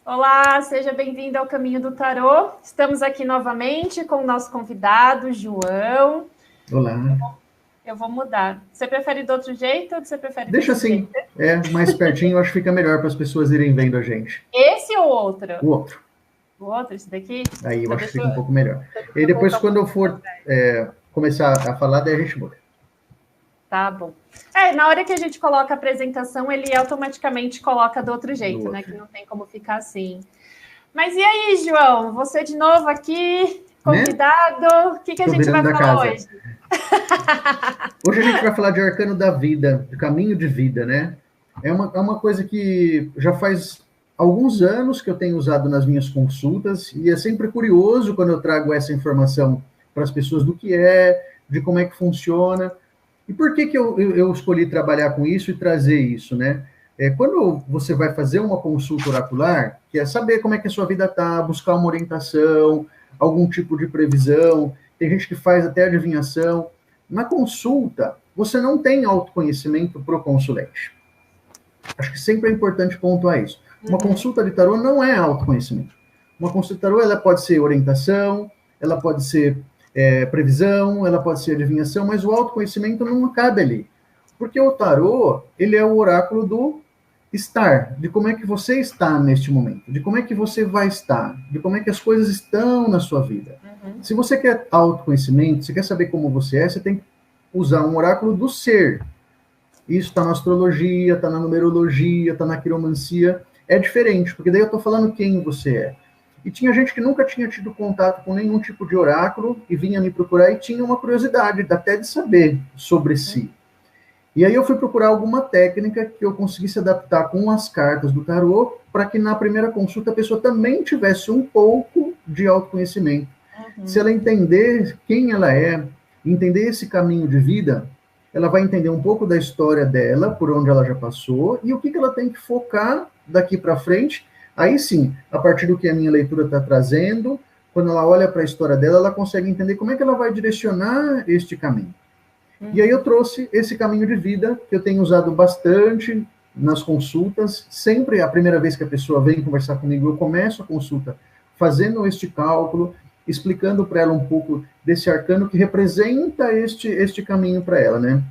Olá, seja bem-vindo ao Caminho do Tarô. Estamos aqui novamente com o nosso convidado, João. Olá. Eu vou mudar. Você prefere do outro jeito ou você prefere Deixa desse assim, jeito? mais pertinho, eu acho que fica melhor para as pessoas irem vendo a gente. Esse ou outro? O outro. O outro, esse daqui? Aí eu Então, acho que deixa fica um pouco melhor. E eu depois, colocar um quando eu pouquinho for começar a falar, daí a gente muda. Tá bom. Na hora que a gente coloca a apresentação, ele automaticamente coloca do outro Do jeito, né? outro. Que não tem como ficar assim. Mas e aí, João? Você de novo aqui, Né? convidado. O que a Tô gente virando vai da falar casa. hoje? Hoje a gente vai falar de arcano da vida, de caminho de vida, né? É uma coisa que já faz alguns anos que eu tenho usado nas minhas consultas, e é sempre curioso quando eu trago essa informação para as pessoas do que é, de como é que funciona. E por que eu escolhi trabalhar com isso e trazer isso, né? Quando você vai fazer uma consulta oracular, que é saber como é que a sua vida está, buscar uma orientação, algum tipo de previsão, tem gente que faz até adivinhação. Na consulta, você não tem autoconhecimento para o consulente. Acho que sempre é importante pontuar isso. Uma Uhum. consulta de tarô não é autoconhecimento. Uma consulta de tarô ela pode ser orientação, ela pode ser previsão, ela pode ser adivinhação, mas o autoconhecimento não cabe ali. Porque o tarô, ele é o oráculo do estar, de como é que você está neste momento, de como é que você vai estar, de como é que as coisas estão na sua vida. Uhum. Se você quer autoconhecimento, se quer saber como você é, você tem que usar um oráculo do ser. Isso está na astrologia, está na numerologia, está na quiromancia. É diferente, porque daí eu estou falando quem você é. E tinha gente que nunca tinha tido contato com nenhum tipo de oráculo e vinha me procurar e tinha uma curiosidade até de saber sobre si. E aí eu fui procurar alguma técnica que eu conseguisse adaptar com as cartas do tarô para que na primeira consulta a pessoa também tivesse um pouco de autoconhecimento. Se Uhum. ela entender quem ela é, entender esse caminho de vida, ela vai entender um pouco da história dela, por onde ela já passou, e o que ela tem que focar daqui para frente. Aí sim, a partir do que a minha leitura está trazendo, quando ela olha para a história dela, ela consegue entender como é que ela vai direcionar este caminho. E aí eu Uhum. trouxe esse caminho de vida, que eu tenho usado bastante nas consultas. Sempre a primeira vez que a pessoa vem conversar comigo, eu começo a consulta fazendo este cálculo, explicando para ela um pouco desse arcano que representa este caminho para ela, né?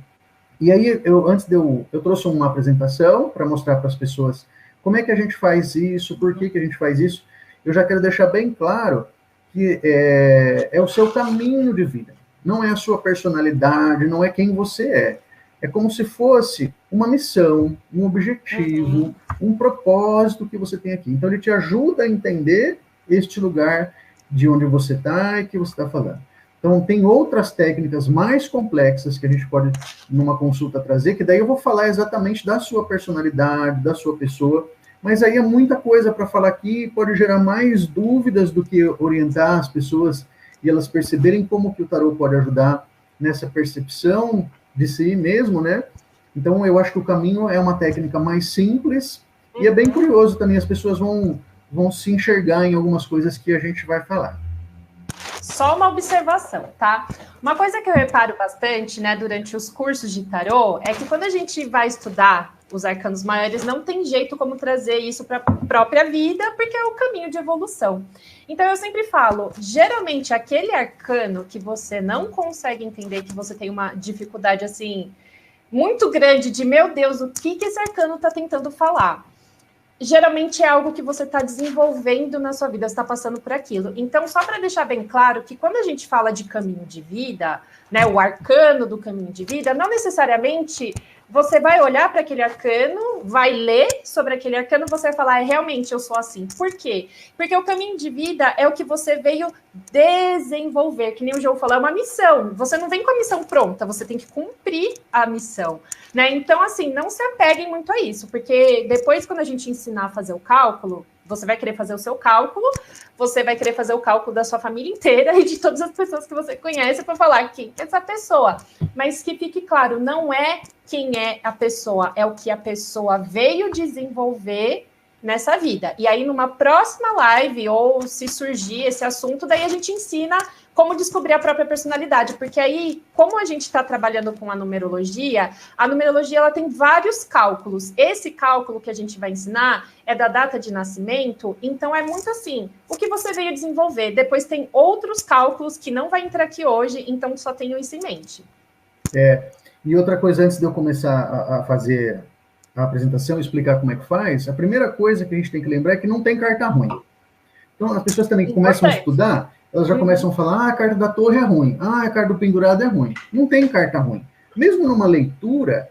E aí, eu trouxe uma apresentação para mostrar para as pessoas como é que a gente faz isso, por que a gente faz isso. Eu já quero deixar bem claro que é o seu caminho de vida, não é a sua personalidade, não é quem você é. É como se fosse uma missão, um objetivo, Uhum. um propósito que você tem aqui. Então, ele te ajuda a entender este lugar de onde você está e que você está falando. Então, tem outras técnicas mais complexas que a gente pode, numa consulta, trazer, que daí eu vou falar exatamente da sua personalidade, da sua pessoa, mas aí é muita coisa para falar aqui, pode gerar mais dúvidas do que orientar as pessoas e elas perceberem como que o tarô pode ajudar nessa percepção de si mesmo, né? Então, eu acho que o caminho é uma técnica mais simples e é bem Uhum. curioso também, as pessoas vão se enxergar em algumas coisas que a gente vai falar. Só uma observação, tá? Uma coisa que eu reparo bastante, né, durante os cursos de tarô, é que quando a gente vai estudar os arcanos maiores, não tem jeito como trazer isso para a própria vida, porque é o caminho de evolução. Então eu sempre falo, geralmente aquele arcano que você não consegue entender, que você tem uma dificuldade assim muito grande de, meu Deus, o que esse arcano está tentando falar? Geralmente é algo que você está desenvolvendo na sua vida, você está passando por aquilo. Então, só para deixar bem claro que quando a gente fala de caminho de vida, né, o arcano do caminho de vida, não necessariamente você vai olhar para aquele arcano, vai ler sobre aquele arcano, você vai falar, realmente eu sou assim. Por quê? Porque o caminho de vida é o que você veio desenvolver, que nem o João falou, é uma missão. Você não vem com a missão pronta, você tem que cumprir a missão. Né? Então, assim, não se apeguem muito a isso, porque depois, quando a gente ensinar a fazer o cálculo, você vai querer fazer o seu cálculo, você vai querer fazer o cálculo da sua família inteira e de todas as pessoas que você conhece para falar quem é essa pessoa. Mas que fique claro, não é quem é a pessoa, é o que a pessoa veio desenvolver nessa vida. E aí, numa próxima live, ou se surgir esse assunto, daí a gente ensina como descobrir a própria personalidade, porque aí, como a gente está trabalhando com a numerologia ela tem vários cálculos. Esse cálculo que a gente vai ensinar é da data de nascimento, então é muito assim, o que você veio desenvolver. Depois tem outros cálculos que não vai entrar aqui hoje, então só tenho isso em mente. E outra coisa, antes de eu começar a fazer a apresentação e explicar como é que faz, a primeira coisa que a gente tem que lembrar é que não tem carta ruim. Então, as pessoas também que começam a estudar, elas já começam a falar, a carta da torre é ruim, a carta do pendurado é ruim. Não tem carta ruim. Mesmo numa leitura,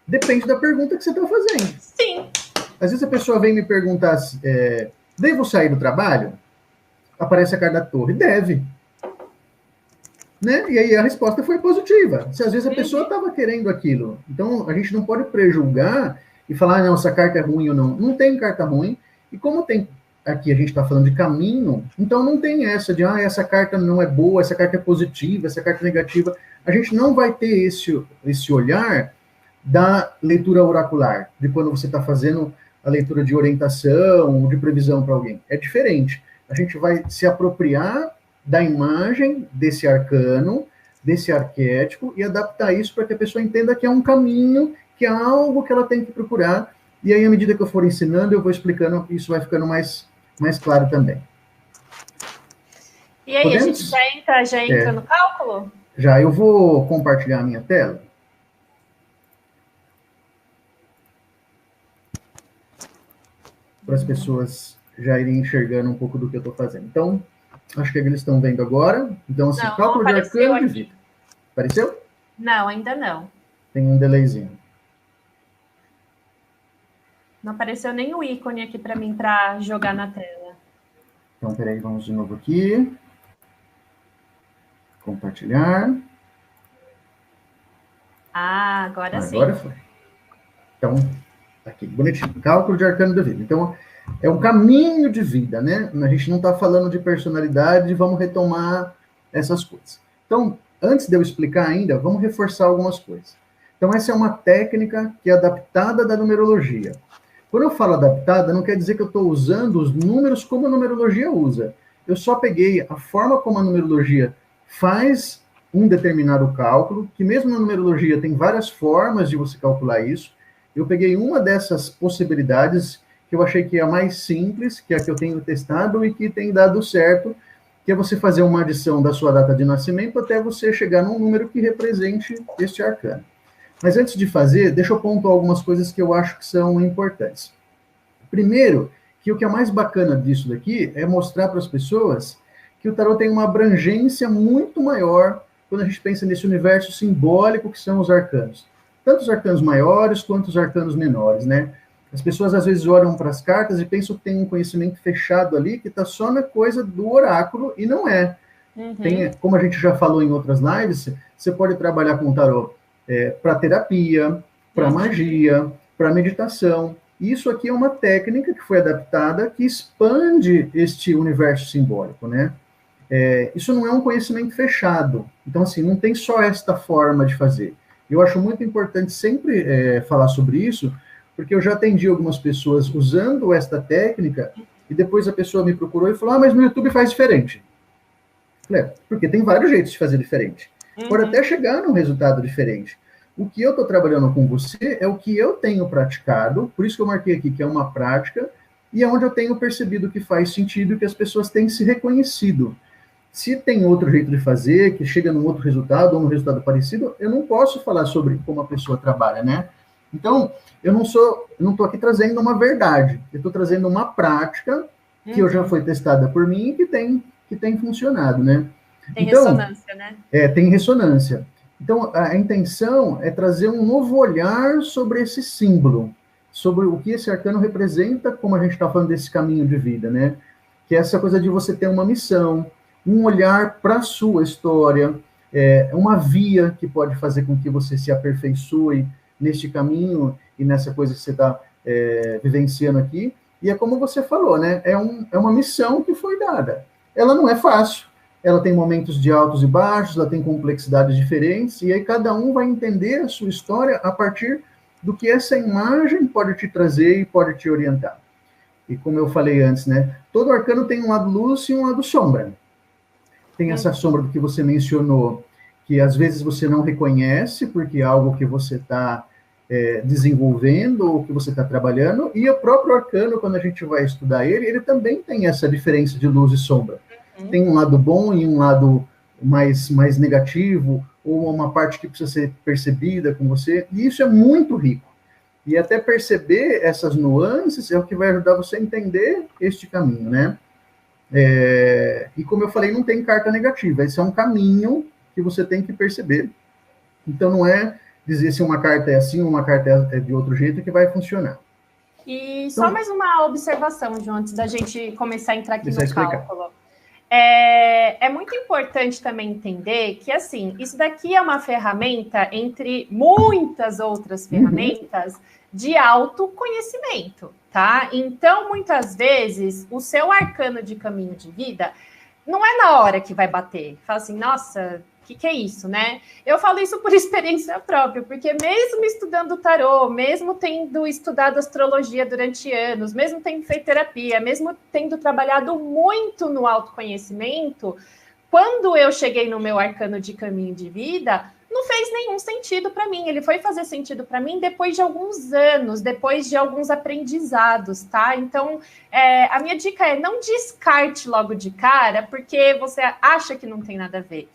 depende da pergunta que você está fazendo. Sim. Às vezes a pessoa vem me perguntar, devo sair do trabalho? Aparece a carta da torre. Deve. Né? E aí a resposta foi positiva. Se às vezes a pessoa estava querendo aquilo. Então, a gente não pode prejulgar e falar, não, essa carta é ruim ou não. Não tem carta ruim. E como tem aqui a gente está falando de caminho, então não tem essa de, essa carta não é boa, essa carta é positiva, essa carta é negativa. A gente não vai ter esse olhar da leitura oracular, de quando você está fazendo a leitura de orientação, de previsão para alguém. É diferente. A gente vai se apropriar da imagem desse arcano, desse arquétipo, e adaptar isso para que a pessoa entenda que é um caminho, que é algo que ela tem que procurar. E aí, à medida que eu for ensinando, eu vou explicando, isso vai ficando mais claro também. E aí, podemos? A gente já entra no cálculo? Já, eu vou compartilhar a minha tela. Para as pessoas já irem enxergando um pouco do que eu estou fazendo. Então, acho que eles estão vendo agora. Então, assim, cálculo de arcano de vida. Apareceu? Não, ainda não. Tem um delayzinho. Não apareceu nem o ícone aqui para mim para jogar na tela. Então, peraí, vamos de novo aqui. Compartilhar. Agora sim. Agora foi. Então, aqui, bonitinho. Cálculo de arcano da vida. Então, é um caminho de vida, né? A gente não está falando de personalidade, vamos retomar essas coisas. Então, antes de eu explicar ainda, vamos reforçar algumas coisas. Então, essa é uma técnica que é adaptada da numerologia. Quando eu falo adaptada, não quer dizer que eu estou usando os números como a numerologia usa. Eu só peguei a forma como a numerologia faz um determinado cálculo, que mesmo na numerologia tem várias formas de você calcular isso. Eu peguei uma dessas possibilidades que eu achei que é a mais simples, que é a que eu tenho testado e que tem dado certo, que é você fazer uma adição da sua data de nascimento até você chegar num número que represente este arcano. Mas antes de fazer, deixa eu pontuar algumas coisas que eu acho que são importantes. Primeiro, que o que é mais bacana disso daqui é mostrar para as pessoas que o tarot tem uma abrangência muito maior quando a gente pensa nesse universo simbólico que são os arcanos. Tanto os arcanos maiores quanto os arcanos menores, né? As pessoas às vezes olham para as cartas e pensam que tem um conhecimento fechado ali, que está só na coisa do oráculo, e não é. Tem, como a gente já falou em outras lives, você pode trabalhar com o tarot para terapia, para magia, para meditação. Isso aqui é uma técnica que foi adaptada que expande este universo simbólico, né? Isso não é um conhecimento fechado. Então, assim, não tem só esta forma de fazer. Eu acho muito importante sempre falar sobre isso, porque eu já atendi algumas pessoas usando esta técnica, e depois a pessoa me procurou e falou, mas no YouTube faz diferente. Porque tem vários jeitos de fazer diferente. Pode até chegar num resultado diferente. O que eu estou trabalhando com você é o que eu tenho praticado, por isso que eu marquei aqui que é uma prática, e é onde eu tenho percebido que faz sentido e que as pessoas têm se reconhecido. Se tem outro jeito de fazer, que chega num outro resultado, ou num resultado parecido, eu não posso falar sobre como a pessoa trabalha, né? Então, eu não estou aqui trazendo uma verdade, eu estou trazendo uma prática que já foi testada por mim e que tem funcionado, né? Tem ressonância, né? Tem ressonância. Então, a intenção é trazer um novo olhar sobre esse símbolo, sobre o que esse arcano representa, como a gente está falando desse caminho de vida, né? Que é essa coisa de você ter uma missão, um olhar para a sua história, uma via que pode fazer com que você se aperfeiçoe neste caminho e nessa coisa que você está vivenciando aqui. E é como você falou, né? É uma missão que foi dada. Ela não é fácil. Ela tem momentos de altos e baixos, ela tem complexidades diferentes, e aí cada um vai entender a sua história a partir do que essa imagem pode te trazer e pode te orientar. E como eu falei antes, né? Todo arcano tem um lado luz e um lado sombra. tem essa sombra do que você mencionou, que às vezes você não reconhece, porque é algo que você está desenvolvendo, ou que você está trabalhando, e o próprio arcano, quando a gente vai estudar ele, ele também tem essa diferença de luz e sombra. Tem um lado bom e um lado mais negativo, ou uma parte que precisa ser percebida com você, e isso é muito rico. E até perceber essas nuances é o que vai ajudar você a entender este caminho, né? E como eu falei, não tem carta negativa, esse é um caminho que você tem que perceber. Então não é dizer se uma carta é assim ou uma carta é de outro jeito que vai funcionar. E só mais uma observação, João, antes da gente começar a entrar aqui no cálculo. É muito importante também entender que, assim, isso daqui é uma ferramenta entre muitas outras ferramentas de autoconhecimento, tá? Então, muitas vezes, o seu arcano de caminho de vida não é na hora que vai bater. Fala assim, nossa, o que é isso, né? Eu falo isso por experiência própria, porque mesmo estudando tarô, mesmo tendo estudado astrologia durante anos, mesmo tendo feito terapia, mesmo tendo trabalhado muito no autoconhecimento, quando eu cheguei no meu arcano de caminho de vida, não fez nenhum sentido para mim. Ele foi fazer sentido para mim depois de alguns anos, depois de alguns aprendizados, tá? Então, a minha dica é não descarte logo de cara, porque você acha que não tem nada a ver.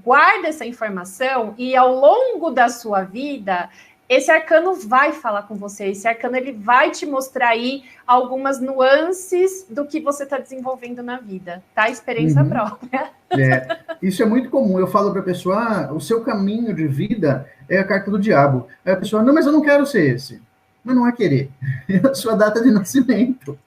Guarda essa informação e ao longo da sua vida, esse arcano vai falar com você, esse arcano ele vai te mostrar aí algumas nuances do que você está desenvolvendo na vida, tá? Experiência própria. Isso é muito comum. Eu falo para a pessoa, o seu caminho de vida é a carta do diabo. Aí a pessoa, não, mas eu não quero ser esse. Mas não é querer. É a sua data de nascimento.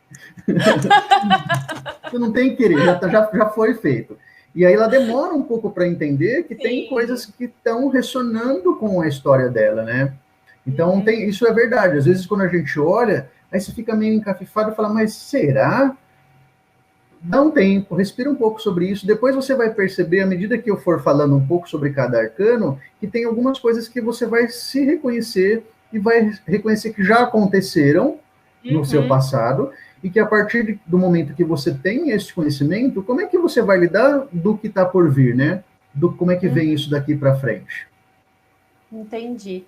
Você não tem que querer, já foi feito. E aí ela demora um pouco para entender que tem coisas que estão ressonando com a história dela, né? Então, isso é verdade. Às vezes, quando a gente olha, aí você fica meio encafifado e fala, mas será? Dá um tempo, respira um pouco sobre isso. Depois você vai perceber, à medida que eu for falando um pouco sobre cada arcano, que tem algumas coisas que você vai se reconhecer e vai reconhecer que já aconteceram no seu passado, e que a partir do momento que você tem esse conhecimento, como é que você vai lidar do que está por vir, né? Como é que vem isso daqui para frente? Entendi.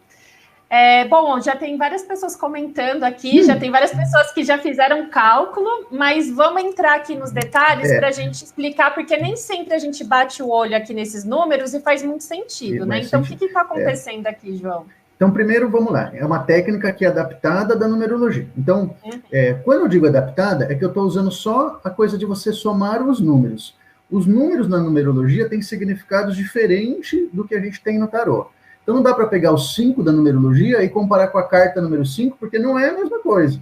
Bom, já tem várias pessoas comentando aqui, já tem várias pessoas que já fizeram cálculo, mas vamos entrar aqui nos detalhes para a gente explicar, porque nem sempre a gente bate o olho aqui nesses números e faz muito sentido, né? Então, o que está acontecendo aqui, João? Então, primeiro, vamos lá. É uma técnica que é adaptada da numerologia. Então, quando eu digo adaptada, é que eu estou usando só a coisa de você somar os números. Os números na numerologia têm significados diferentes do que a gente tem no tarô. Então, não dá para pegar os 5 da numerologia e comparar com a carta número 5, porque não é a mesma coisa.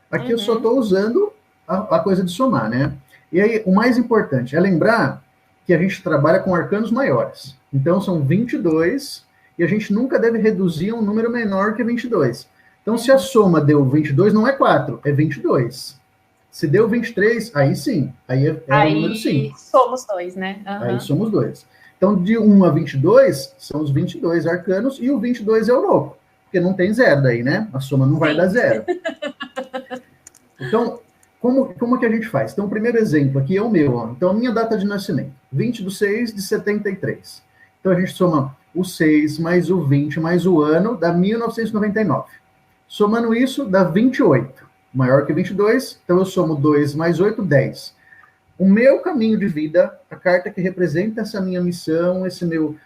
Aqui eu só estou usando a coisa de somar, né? E aí, o mais importante é lembrar que a gente trabalha com arcanos maiores. Então, são 22, e a gente nunca deve reduzir a um número menor que 22. Então, se a soma deu 22, não é 4, é 22. Se deu 23, aí sim, aí é o número 5. Aí somos 2, né? Aí somos 2. Então, de 1 a 22, são os 22 arcanos, e o 22 é o louco, porque não tem zero daí, né? A soma não vai dar zero. Então, como que a gente faz? Então, o primeiro exemplo aqui é o meu. Ó. Então, a minha data de nascimento, 20/6/73. Então, a gente soma o 6 mais o 20 mais o ano, dá 1999. Somando isso, dá 28. Maior que 22, então eu somo 2 mais 8, 10. O meu caminho de vida, a carta que representa essa minha missão, esse meu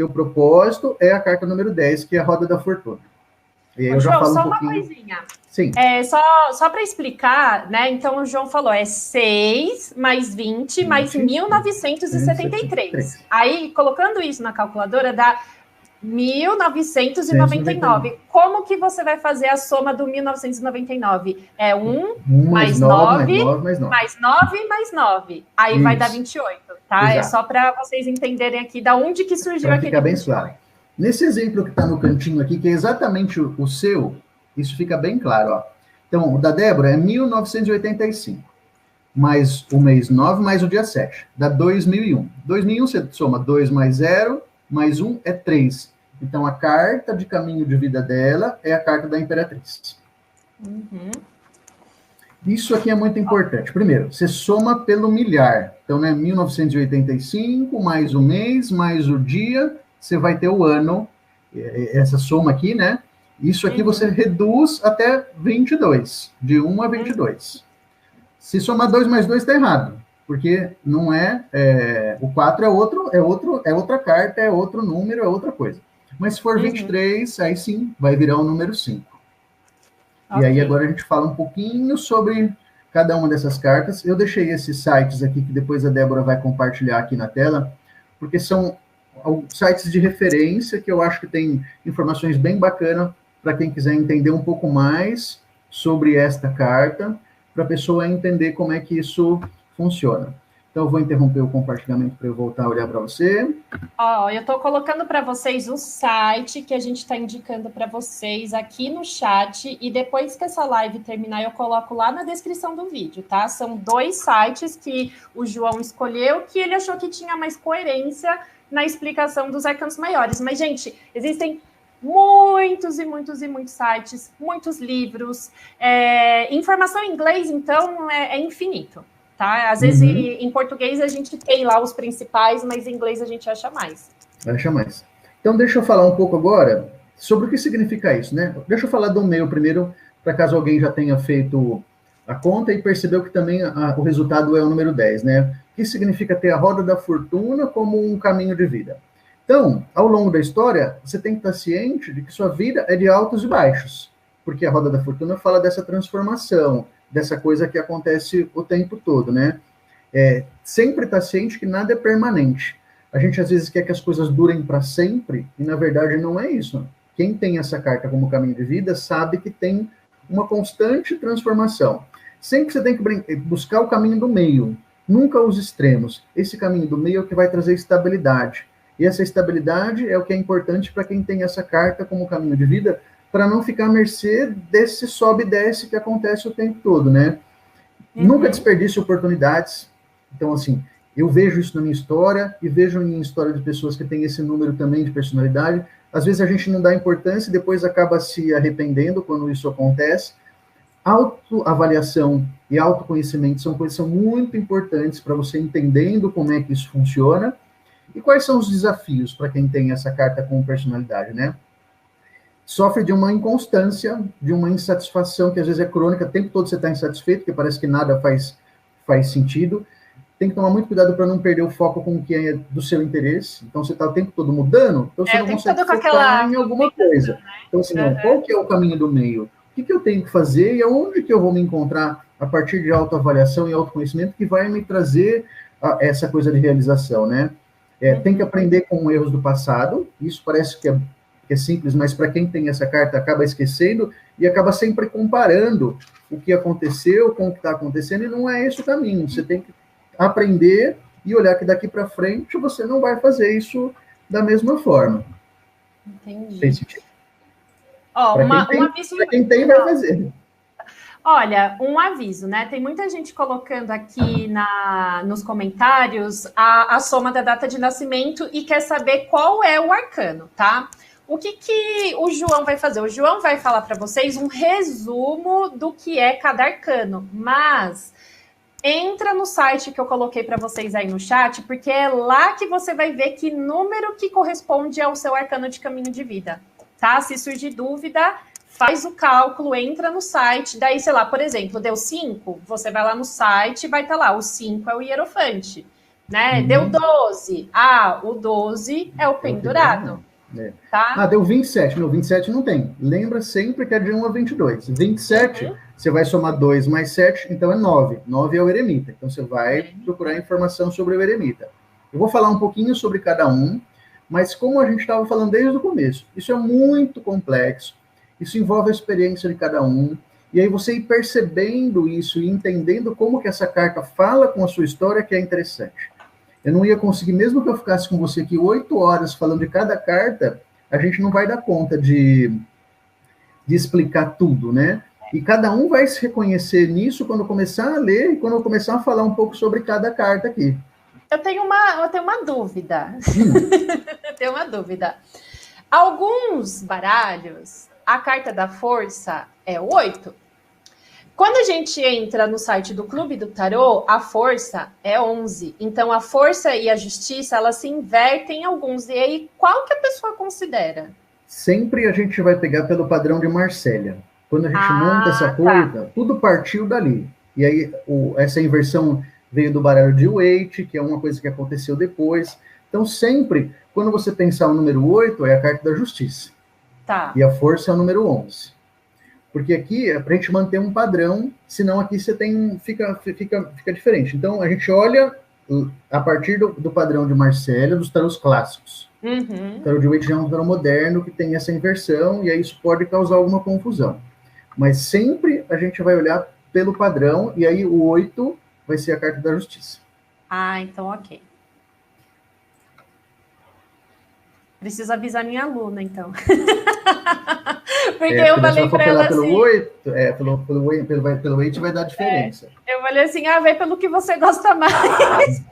propósito, é a carta número 10, que é a Roda da Fortuna. E aí eu já falo só um pouquinho... uma coisinha. Sim. Só para explicar, né? Então, o João falou, 6 mais 20 mais 1973. Aí, colocando isso na calculadora, dá 1999. Como que você vai fazer a soma do 1999? É 1 mais 9 mais 9 mais 9. Aí isso. Vai dar 28, tá? Exato. É só para vocês entenderem aqui da onde que surgiu aquele. Fica bem claro. Nesse exemplo que está no cantinho aqui, que é exatamente o seu, isso fica bem claro, ó. Então, o da Débora é 1985, mais o mês 9, mais o dia 7, dá 2001. 2001 você soma 2 mais 0, mais 1 é 3. Então, a carta de caminho de vida dela é a carta da Imperatriz. Isso aqui é muito importante. Primeiro, você soma pelo milhar. Então, né, 1985, mais o mês, mais o dia, você vai ter o ano, essa soma aqui, né? Isso aqui você reduz até 22, de 1 a 22. Se somar 2 mais 2, está errado, porque não o 4 é outra carta, é outro número, é outra coisa. Mas se for 23, aí sim, vai virar o número 5. Okay. E aí agora a gente fala um pouquinho sobre cada uma dessas cartas. Eu deixei esses sites aqui, que depois a Débora vai compartilhar aqui na tela, porque são sites de referência que eu acho que tem informações bem bacanas para quem quiser entender um pouco mais sobre esta carta, para a pessoa entender como é que isso funciona. Então, eu vou interromper o compartilhamento para eu voltar a olhar para você. Ó, eu estou colocando para vocês o site que a gente está indicando para vocês aqui no chat, e depois que essa live terminar, eu coloco lá na descrição do vídeo, tá? São 2 sites que o João escolheu, que ele achou que tinha mais coerência na explicação dos arcanos maiores. Mas, gente, existem muitos e muitos e muitos sites, muitos livros. Informação em inglês, então, é infinito. Tá? Às vezes, em português, a gente tem lá os principais, mas em inglês a gente acha mais. Acha mais. Então, deixa eu falar um pouco agora sobre o que significa isso, né? Deixa eu falar do meu primeiro, para caso alguém já tenha feito a conta e percebeu que também o resultado é o número 10, né? O que significa ter a roda da fortuna como um caminho de vida. Então, ao longo da história, você tem que estar ciente de que sua vida é de altos e baixos, porque a roda da fortuna fala dessa transformação, dessa coisa que acontece o tempo todo, né? Sempre estar ciente que nada é permanente. A gente, às vezes, quer que as coisas durem para sempre, e, na verdade, não é isso. Quem tem essa carta como caminho de vida sabe que tem uma constante transformação. Sempre você tem que buscar o caminho do meio, nunca os extremos. Esse caminho do meio é o que vai trazer estabilidade. E essa estabilidade é o que é importante para quem tem essa carta como caminho de vida, para não ficar à mercê desse sobe e desce que acontece o tempo todo, né? Nunca desperdice oportunidades. Então, assim, eu vejo isso na minha história e vejo em história de pessoas que têm esse número também de personalidade. Às vezes a gente não dá importância e depois acaba se arrependendo quando isso acontece. Autoavaliação e autoconhecimento são coisas que são muito importantes para você entendendo como é que isso funciona e quais são os desafios para quem tem essa carta com personalidade, né? Sofre de uma inconstância, de uma insatisfação que às vezes é crônica, o tempo todo você está insatisfeito, porque parece que nada faz sentido. Tem que tomar muito cuidado para não perder o foco com o que é do seu interesse. Então, você está o tempo todo mudando, então você não consegue focar em alguma coisa. Né? Então, assim, qual que é o caminho do meio? O que eu tenho que fazer e aonde que eu vou me encontrar a partir de autoavaliação e autoconhecimento que vai me trazer essa coisa de realização, né? Tem que aprender com erros do passado, isso parece que é simples, mas para quem tem essa carta acaba esquecendo e acaba sempre comparando o que aconteceu com o que está acontecendo, e não é esse o caminho. Você tem que aprender e olhar que daqui para frente você não vai fazer isso da mesma forma. Entendi. Tem sentido? Para quem tem, vai fazer. Olha, um aviso, né? Tem muita gente colocando aqui nos comentários a soma da data de nascimento e quer saber qual é o arcano, tá? O que o João vai fazer? O João vai falar para vocês um resumo do que é cada arcano, mas entra no site que eu coloquei para vocês aí no chat, porque é lá que você vai ver que número que corresponde ao seu arcano de caminho de vida, tá? Se surgir dúvida, faz o cálculo, entra no site, daí, sei lá, por exemplo, deu 5, você vai lá no site e vai estar lá, o 5 é o hierofante, né? Deu 12, o 12 é o pendurado. Tá? Deu 27. Não, 27 não tem. Lembra sempre que é de 1 a 22. 27, você vai somar 2 mais 7, então é 9. 9 é o eremita. Então você vai procurar informação sobre o eremita. Eu vou falar um pouquinho sobre cada um, mas como a gente estava falando desde o começo, isso é muito complexo, isso envolve a experiência de cada um, e aí você ir percebendo isso e entendendo como que essa carta fala com a sua história, que é interessante. Eu não ia conseguir, mesmo que eu ficasse com você aqui 8 horas falando de cada carta, a gente não vai dar conta de explicar tudo, né? E cada um vai se reconhecer nisso quando começar a ler e quando eu começar a falar um pouco sobre cada carta aqui. Eu tenho uma dúvida. Eu tenho uma dúvida. Alguns baralhos, a carta da força é 8. Quando a gente entra no site do Clube do Tarô, a força é 11. Então, a força e a justiça, elas se invertem em alguns. E aí, qual que a pessoa considera? Sempre a gente vai pegar pelo padrão de Marsella. Quando a gente monta essa coisa, tudo partiu dali. E aí, essa inversão veio do baralho de Waite, que é uma coisa que aconteceu depois. Então, sempre, quando você pensar o número 8, é a carta da justiça. Tá. E a força é o número 11. Porque aqui é para a gente manter um padrão, senão aqui você tem fica diferente. Então, a gente olha a partir do padrão de Marsella, dos tarôs clássicos. Uhum. O tarô de Waite já é um tarô moderno que tem essa inversão, e aí isso pode causar alguma confusão. Mas sempre a gente vai olhar pelo padrão, e aí o 8 vai ser a carta da justiça. Ah, então ok. Preciso avisar minha aluna, então. Porque eu falei para ela pelo assim... 8, pelo 8 vai dar diferença. Eu falei assim, vê pelo que você gosta mais.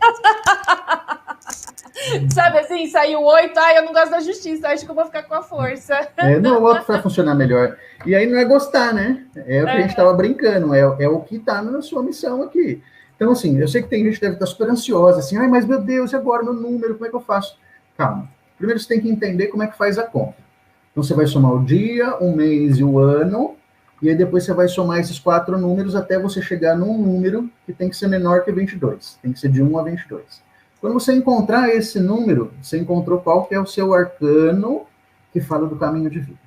Sabe assim, saiu 8, eu não gosto da justiça, acho que eu vou ficar com a força. Não, o outro vai funcionar melhor. E aí não é gostar, né? É o que a gente estava brincando, é o que está na sua missão aqui. Então, assim, eu sei que tem gente que deve estar super ansiosa, assim, mas meu Deus, e agora meu número, como é que eu faço? Calma. Primeiro você tem que entender como é que faz a conta. Então você vai somar o dia, o mês e o ano, e aí depois você vai somar esses 4 números até você chegar num número que tem que ser menor que 22. Tem que ser de 1 a 22. Quando você encontrar esse número, você encontrou qual que é o seu arcano que fala do caminho de vida.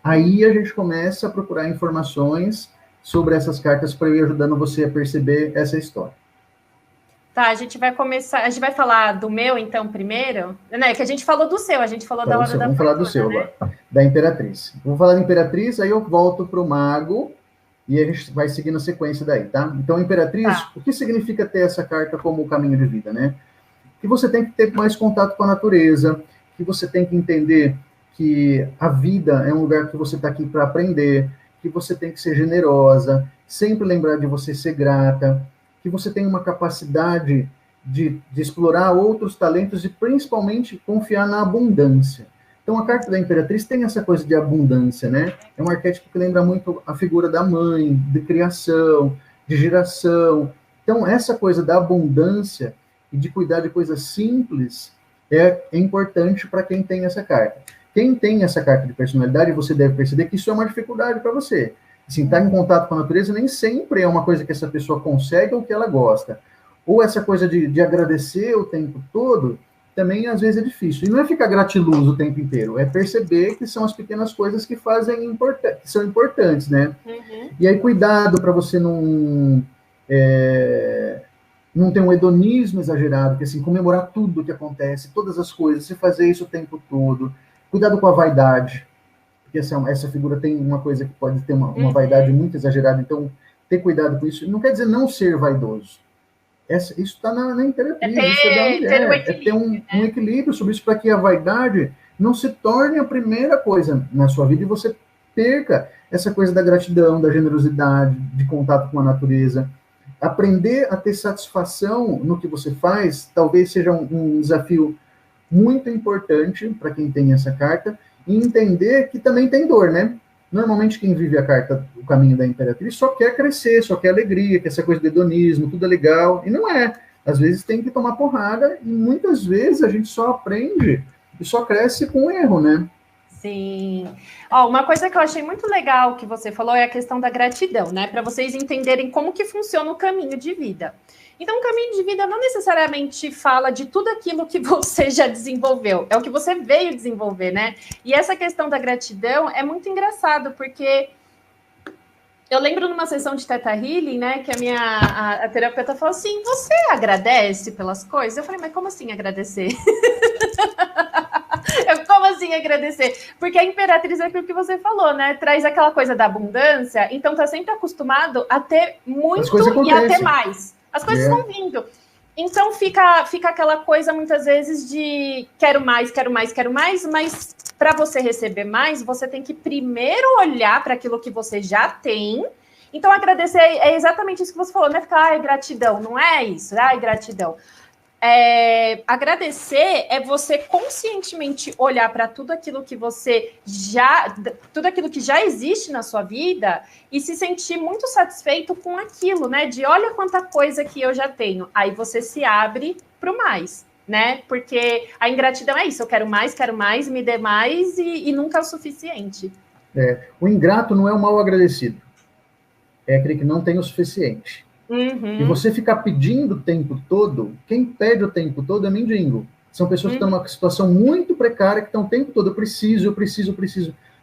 Aí a gente começa a procurar informações sobre essas cartas para ir ajudando você a perceber essa história. Tá, a gente vai começar, a gente vai falar do meu, então, primeiro? Né, que a gente falou do seu, a gente falou da hora da Vamos falar do seu agora, da Imperatriz. Vou falar da Imperatriz, aí eu volto para o Mago, e a gente vai seguindo a sequência daí, tá? Então, Imperatriz, o que significa ter essa carta como caminho de vida, né? Que você tem que ter mais contato com a natureza, que você tem que entender que a vida é um lugar que você está aqui para aprender, que você tem que ser generosa, sempre lembrar de você ser grata, que você tem uma capacidade de explorar outros talentos e principalmente confiar na abundância. Então a carta da Imperatriz tem essa coisa de abundância, né? É um arquétipo que lembra muito a figura da mãe, de criação, de geração. Então essa coisa da abundância e de cuidar de coisas simples é importante para quem tem essa carta. Quem tem essa carta de personalidade, você deve perceber que isso é uma dificuldade para você. Assim, estar em contato com a natureza nem sempre é uma coisa que essa pessoa consegue ou que ela gosta. Ou essa coisa de agradecer o tempo todo, também às vezes é difícil. E não é ficar gratiluz o tempo inteiro, é perceber que são as pequenas coisas que que são importantes, né? Uhum. E aí cuidado para você não ter um hedonismo exagerado, que assim, comemorar tudo que acontece, todas as coisas, você fazer isso o tempo todo. Cuidado com a vaidade, porque essa figura tem uma coisa que pode ter uma vaidade muito exagerada, então ter cuidado com isso. Não quer dizer não ser vaidoso. Isso está na Imperatriz, isso é da mulher. Ter um equilíbrio sobre isso, para que a vaidade não se torne a primeira coisa na sua vida e você perca essa coisa da gratidão, da generosidade, de contato com a natureza. Aprender a ter satisfação no que você faz talvez seja um desafio muito importante para quem tem essa carta, e entender que também tem dor, né? Normalmente quem vive a carta, o caminho da Imperatriz, só quer crescer, só quer alegria, quer essa coisa de hedonismo, tudo é legal, e não é. Às vezes tem que tomar porrada, e muitas vezes a gente só aprende e só cresce com erro, né? Sim. Uma coisa que eu achei muito legal que você falou é a questão da gratidão, né? Para vocês entenderem como que funciona o caminho de vida. Então, o caminho de vida não necessariamente fala de tudo aquilo que você já desenvolveu, é o que você veio desenvolver, né? E essa questão da gratidão é muito engraçado, porque eu lembro numa sessão de Theta Healing, né, que a terapeuta falou assim, você agradece pelas coisas? Eu falei, mas como assim agradecer? Como assim agradecer? Porque a Imperatriz é aquilo que você falou, né? Traz aquela coisa da abundância, então tá sempre acostumado a ter muito e a ter mais. As coisas estão vindo. Então fica aquela coisa muitas vezes de quero mais, quero mais, quero mais, mas para você receber mais, você tem que primeiro olhar para aquilo que você já tem. Então agradecer é exatamente isso que você falou, não é ficar, gratidão, não é isso, gratidão. agradecer é você conscientemente olhar para tudo aquilo que tudo aquilo que já existe na sua vida e se sentir muito satisfeito com aquilo, né? De olha quanta coisa que eu já tenho. Aí você se abre para o mais, né? Porque a ingratidão é isso, eu quero mais, me dê mais e nunca é o suficiente. O ingrato não é o mal agradecido, é aquele que não tem o suficiente. Uhum. E você ficar pedindo o tempo todo, quem pede o tempo todo é mendigo. São pessoas que estão numa situação muito precária, que estão o tempo todo, eu preciso.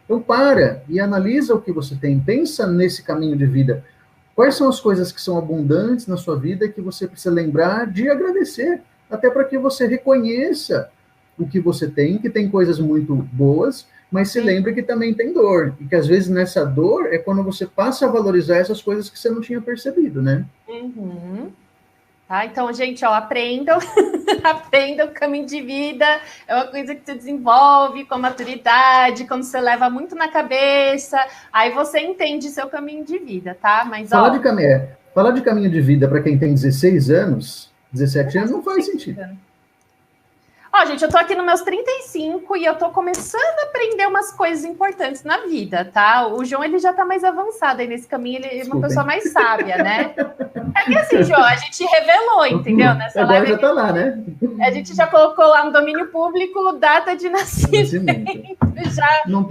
Então para e analisa o que você tem, pensa nesse caminho de vida. Quais são as coisas que são abundantes na sua vida que você precisa lembrar de agradecer, até para que você reconheça o que você tem, que tem coisas muito boas, mas se lembre que também tem dor, e que às vezes nessa dor é quando você passa a valorizar essas coisas que você não tinha percebido, né? Uhum. Tá, então, gente, ó, aprendam, aprendam o caminho de vida, é uma coisa que você desenvolve com maturidade, quando você leva muito na cabeça, aí você entende seu caminho de vida, tá? Mas, falar de caminho de vida para quem tem 16 anos, 17 anos, não faz sentido. Ó, gente, eu tô aqui nos meus 35 e eu tô começando a aprender umas coisas importantes na vida, tá? O João, ele já tá mais avançado aí nesse caminho, ele é uma pessoa mais sábia, né? É que assim, João, a gente revelou, entendeu? Nessa agora live, já tá lá, né? A gente já colocou lá no domínio público data de nascimento. Já, eu não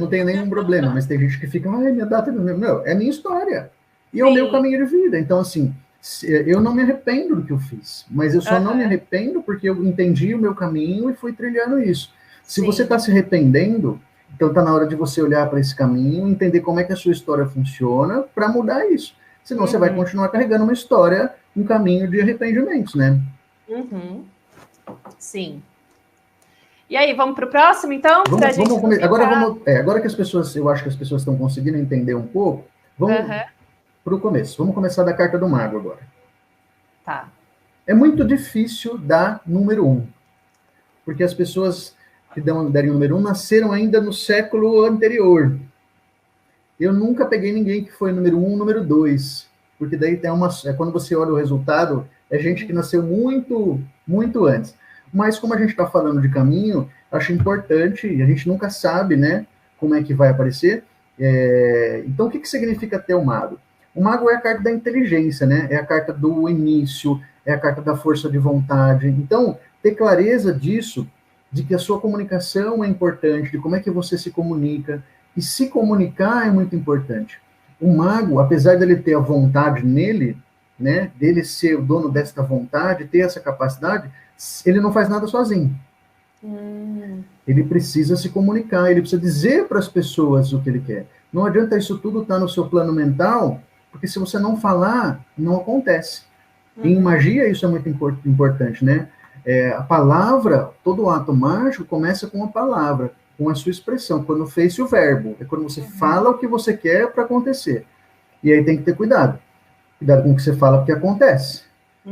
tenho nenhum problema, mas tem gente que fica, ai, minha data de nascimento. Não, é minha história. E é o meu caminho de vida. Então, assim, eu não me arrependo do que eu fiz, mas eu só não me arrependo porque eu entendi o meu caminho e fui trilhando isso. Se você está se arrependendo, então está na hora de você olhar para esse caminho, entender como é que a sua história funciona para mudar isso. Senão você vai continuar carregando uma história, um caminho de arrependimentos, né? Sim. E aí, vamos para o próximo, então? Agora que as pessoas, eu acho que as pessoas estão conseguindo entender um pouco, vamos para o começo. Vamos começar da carta do mago agora. Tá. É muito difícil dar número 1, porque as pessoas que derem número 1 nasceram ainda no século anterior. Eu nunca peguei ninguém que foi número 1, número 2, porque daí tem quando você olha o resultado, é gente que nasceu muito, muito antes. Mas como a gente está falando de caminho, acho importante, e a gente nunca sabe, né, como é que vai aparecer. Então, o que significa ter o mago? O mago é a carta da inteligência, né? É a carta do início, é a carta da força de vontade. Então, ter clareza disso, de que a sua comunicação é importante, de como é que você se comunica, e se comunicar é muito importante. O mago, apesar dele ter a vontade nele, né, dele ser o dono desta vontade, ter essa capacidade, ele não faz nada sozinho. Ele precisa se comunicar, ele precisa dizer para as pessoas o que ele quer. Não adianta isso tudo estar no seu plano mental, porque se você não falar, não acontece. Em magia isso é muito importante, né? A palavra, todo ato mágico começa com a palavra, com a sua expressão, quando fez o verbo. É quando você fala o que você quer para acontecer. E aí tem que ter cuidado. Cuidado com o que você fala, porque acontece.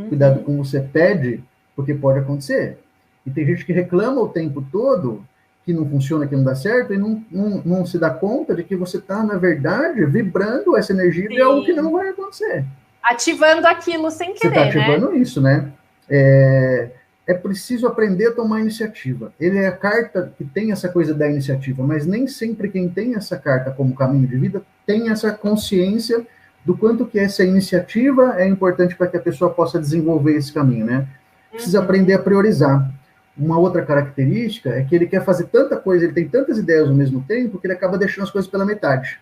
Cuidado com o que você pede, porque pode acontecer. E tem gente que reclama o tempo todo que não funciona, que não dá certo, e não se dá conta de que você está, na verdade, vibrando essa energia de algo que não vai acontecer. Ativando aquilo sem querer, você está ativando isso, né? É preciso aprender a tomar iniciativa. Ele é a carta que tem essa coisa da iniciativa, mas nem sempre quem tem essa carta como caminho de vida tem essa consciência do quanto que essa iniciativa é importante para que a pessoa possa desenvolver esse caminho, né? Precisa aprender a priorizar. Uma outra característica é que ele quer fazer tanta coisa, ele tem tantas ideias ao mesmo tempo, que ele acaba deixando as coisas pela metade.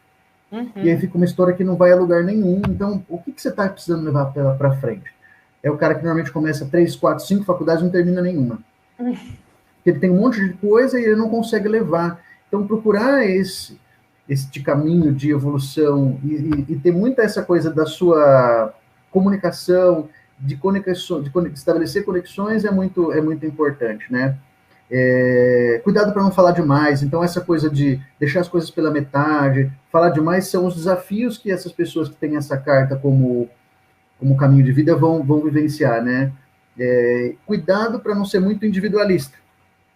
E aí fica uma história que não vai a lugar nenhum. Então, o que você está precisando levar para frente? É o cara que normalmente começa 3, 4, 5 faculdades e não termina nenhuma. Ele tem um monte de coisa e ele não consegue levar. Então, procurar este caminho de evolução e ter muita essa coisa da sua comunicação, de estabelecer conexões é muito importante, né? Cuidado para não falar demais. Então, essa coisa de deixar as coisas pela metade, falar demais, são os desafios que essas pessoas que têm essa carta como caminho de vida vão vivenciar, né? Cuidado para não ser muito individualista.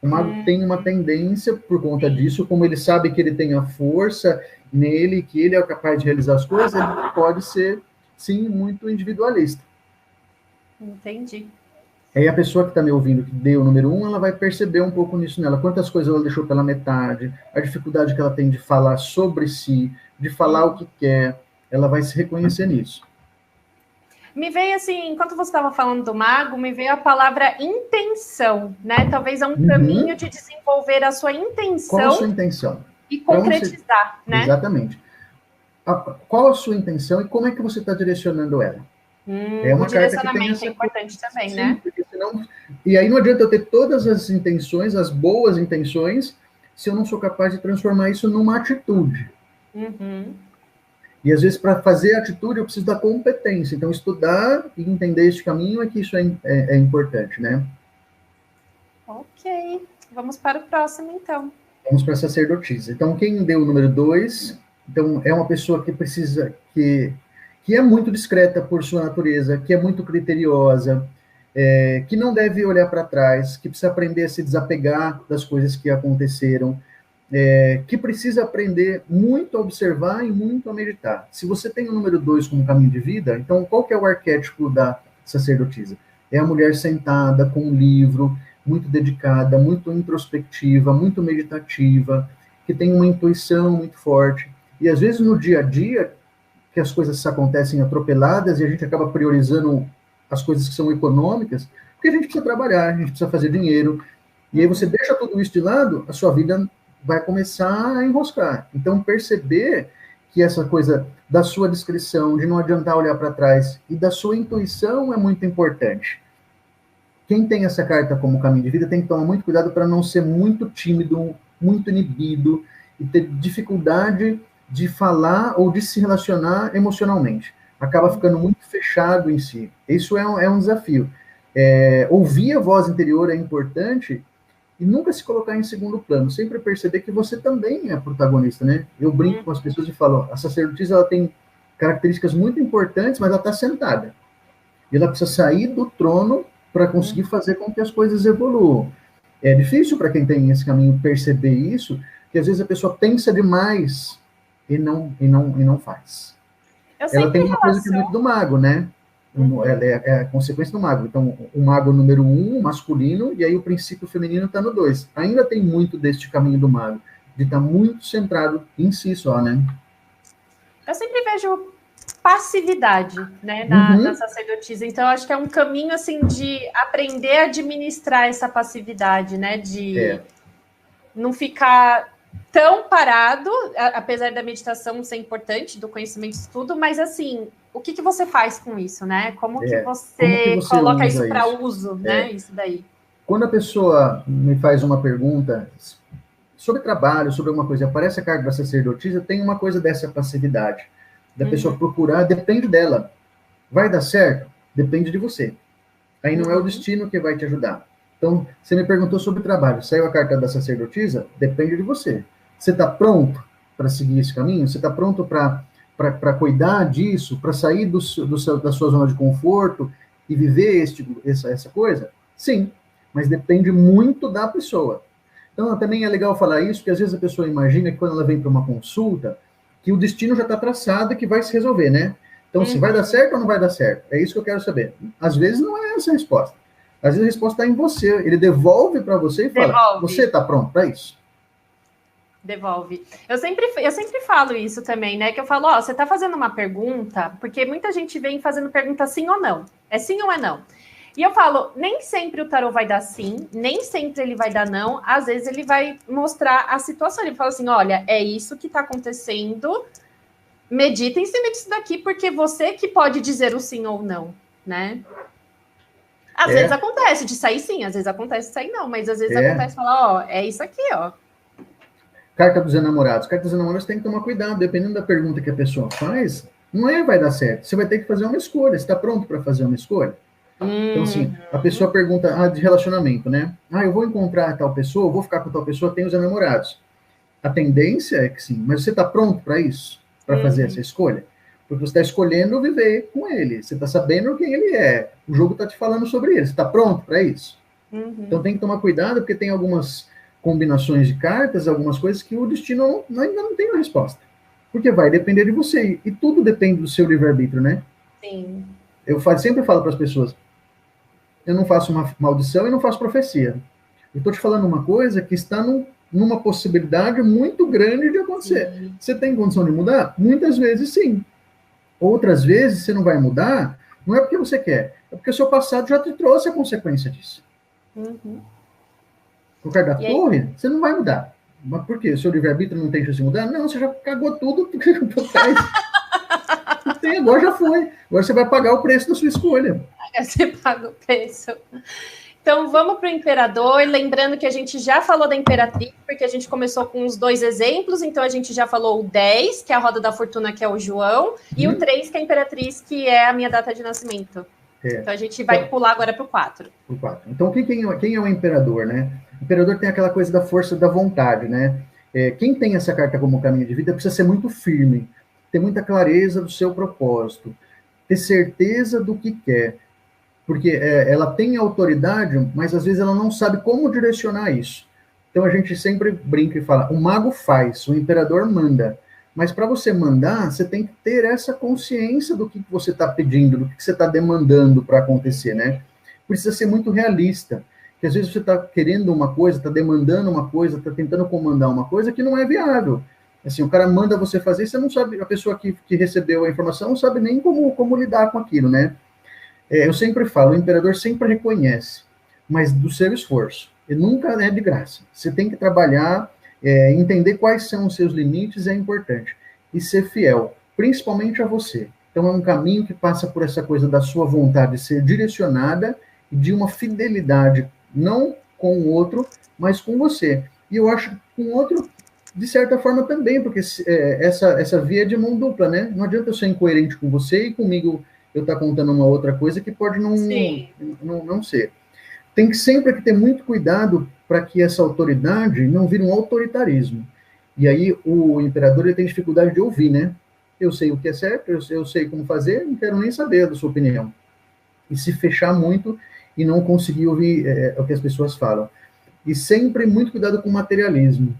O mago tem uma tendência, por conta disso, como ele sabe que ele tem a força nele, que ele é capaz de realizar as coisas, ele pode ser, sim, muito individualista. Entendi. Aí a pessoa que está me ouvindo, que deu o número 1, ela vai perceber um pouco nisso nela. Quantas coisas ela deixou pela metade, a dificuldade que ela tem de falar sobre si, de falar o que quer, ela vai se reconhecer nisso. Me veio assim, enquanto você estava falando do mago, me veio a palavra intenção, né? Talvez é um caminho de desenvolver a sua intenção. Qual a sua intenção? E concretizar, né? Exatamente. Qual a sua intenção e como é que você está direcionando ela? É uma o direcionamento é importante também, sim, né? Porque senão... E aí não adianta eu ter todas as intenções, as boas intenções, se eu não sou capaz de transformar isso numa atitude. E às vezes, para fazer a atitude, eu preciso da competência. Então, estudar e entender esse caminho é que isso é importante, né? Ok. Vamos para o próximo, então. Vamos para a sacerdotisa. Então, quem deu o número 2, então, é uma pessoa que precisa, que é muito discreta por sua natureza, que é muito criteriosa, que não deve olhar para trás, que precisa aprender a se desapegar das coisas que aconteceram, que precisa aprender muito a observar e muito a meditar. Se você tem o número 2 como caminho de vida, então qual que é o arquétipo da sacerdotisa? É a mulher sentada com um livro, muito dedicada, muito introspectiva, muito meditativa, que tem uma intuição muito forte. E às vezes no dia a dia, que as coisas acontecem atropeladas e a gente acaba priorizando as coisas que são econômicas, porque a gente precisa trabalhar, a gente precisa fazer dinheiro, e aí você deixa tudo isso de lado, a sua vida vai começar a enroscar. Então, perceber que essa coisa da sua discrição, de não adiantar olhar para trás, e da sua intuição é muito importante. Quem tem essa carta como caminho de vida tem que tomar muito cuidado para não ser muito tímido, muito inibido, e ter dificuldade de falar ou de se relacionar emocionalmente. Acaba ficando muito fechado em si. Isso é um desafio. Ouvir a voz interior é importante, e nunca se colocar em segundo plano, sempre perceber que você também é protagonista, né? Eu brinco com as pessoas e falo, a sacerdotisa ela tem características muito importantes, mas ela está sentada. E ela precisa sair do trono para conseguir fazer com que as coisas evoluam. É difícil para quem tem esse caminho perceber isso, que às vezes a pessoa pensa demais e não faz. Ela tem uma coisa que é muito do mago, né? Ela é a consequência do mago. Então, o mago número 1, masculino, e aí o princípio feminino está no 2. Ainda tem muito deste caminho do mago, de estar muito centrado em si só, né? Eu sempre vejo passividade, né, na sacerdotisa. Então, acho que é um caminho, assim, de aprender a administrar essa passividade, né? De não ficar tão parado, apesar da meditação ser importante, do conhecimento e tudo, mas, assim, o que você faz com isso, né? Como que você coloca isso para uso, né? Isso daí. Quando a pessoa me faz uma pergunta sobre trabalho, sobre alguma coisa, aparece a carta da sacerdotisa, tem uma coisa dessa passividade, da pessoa procurar, depende dela. Vai dar certo? Depende de você. Aí não é o destino que vai te ajudar. Então, você me perguntou sobre trabalho, saiu a carta da sacerdotisa? Depende de você. Você está pronto para seguir esse caminho? Você está pronto para cuidar disso, para sair da sua zona de conforto e viver essa coisa? Sim, mas depende muito da pessoa. Então, também é legal falar isso, porque às vezes a pessoa imagina que quando ela vem para uma consulta, que o destino já está traçado e que vai se resolver, né? Então, se vai dar certo ou não vai dar certo? É isso que eu quero saber. Às vezes não é essa a resposta. Às vezes a resposta está em você. Ele devolve para você e fala, você está pronto para isso? Devolve. Eu sempre falo isso também, né? Que eu falo, você está fazendo uma pergunta, porque muita gente vem fazendo pergunta sim ou não. É sim ou é não? E eu falo, nem sempre o tarô vai dar sim, nem sempre ele vai dar não. Às vezes ele vai mostrar a situação. Ele fala assim, olha, é isso que está acontecendo. Medita em cima disso daqui, porque você que pode dizer o sim ou não, né? Às vezes acontece de sair sim, às vezes acontece de sair não, mas às vezes acontece de falar, é isso aqui, ó. Carta dos enamorados. Carta dos enamorados tem que tomar cuidado, dependendo da pergunta que a pessoa faz, não vai dar certo. Você vai ter que fazer uma escolha. Você está pronto para fazer uma escolha? Então, assim, a pessoa pergunta de relacionamento, né? Eu vou encontrar tal pessoa, eu vou ficar com tal pessoa, tem os enamorados. A tendência é que sim, mas você está pronto para isso? Para fazer essa escolha? Porque você está escolhendo viver com ele. Você está sabendo quem ele é. O jogo está te falando sobre ele. Você está pronto para isso? Então tem que tomar cuidado, porque tem algumas combinações de cartas, algumas coisas que o destino ainda não tem a resposta. Porque vai depender de você. E tudo depende do seu livre-arbítrio, né? Sim. Eu sempre falo para as pessoas, eu não faço uma maldição e não faço profecia. Eu estou te falando uma coisa que está numa possibilidade muito grande de acontecer. Sim. Você tem condição de mudar? Muitas vezes, sim. Outras vezes, você não vai mudar, não é porque você quer, é porque o seu passado já te trouxe a consequência disso. Uhum. No caso da torre, você não vai mudar. Mas por quê? O seu livre-arbítrio não tem chance de mudar? Não, você já cagou tudo por trás. Tem, agora já foi. Agora você vai pagar o preço da sua escolha. Você paga o preço. Então, vamos para o imperador. Lembrando que a gente já falou da imperatriz, porque a gente começou com os 2 exemplos. Então, a gente já falou o 10, que é a roda da fortuna, que é o João, e o 3, que é a imperatriz, que é a minha data de nascimento. Então, a gente vai pular agora para o 4. O 4. Então, quem é o imperador, né? O imperador tem aquela coisa da força da vontade, né? Quem tem essa carta como caminho de vida precisa ser muito firme, ter muita clareza do seu propósito, ter certeza do que quer. Porque ela tem autoridade, mas às vezes ela não sabe como direcionar isso. Então a gente sempre brinca e fala, o mago faz, o imperador manda. Mas para você mandar, você tem que ter essa consciência do que você está pedindo, do que você está demandando para acontecer, né? Precisa ser muito realista. Porque às vezes você está querendo uma coisa, está demandando uma coisa, está tentando comandar uma coisa que não é viável. Assim, o cara manda você fazer, você não sabe, a pessoa que recebeu a informação não sabe nem como lidar com aquilo, né? Eu sempre falo, o imperador sempre reconhece, mas do seu esforço. E nunca é de graça. Você tem que trabalhar, entender quais são os seus limites é importante. E ser fiel, principalmente a você. Então é um caminho que passa por essa coisa da sua vontade de ser direcionada e de uma fidelidade, não com o outro, mas com você. E eu acho que com o outro, de certa forma também, porque essa via é de mão dupla, né? Não adianta eu ser incoerente com você e comigo eu estar contando uma outra coisa que pode não ser. Tem que sempre ter muito cuidado para que essa autoridade não vire um autoritarismo. E aí o imperador ele tem dificuldade de ouvir, né? Eu sei o que é certo, eu sei como fazer, não quero nem saber da sua opinião. E se fechar muito e não conseguir ouvir o que as pessoas falam. E sempre muito cuidado com o materialismo.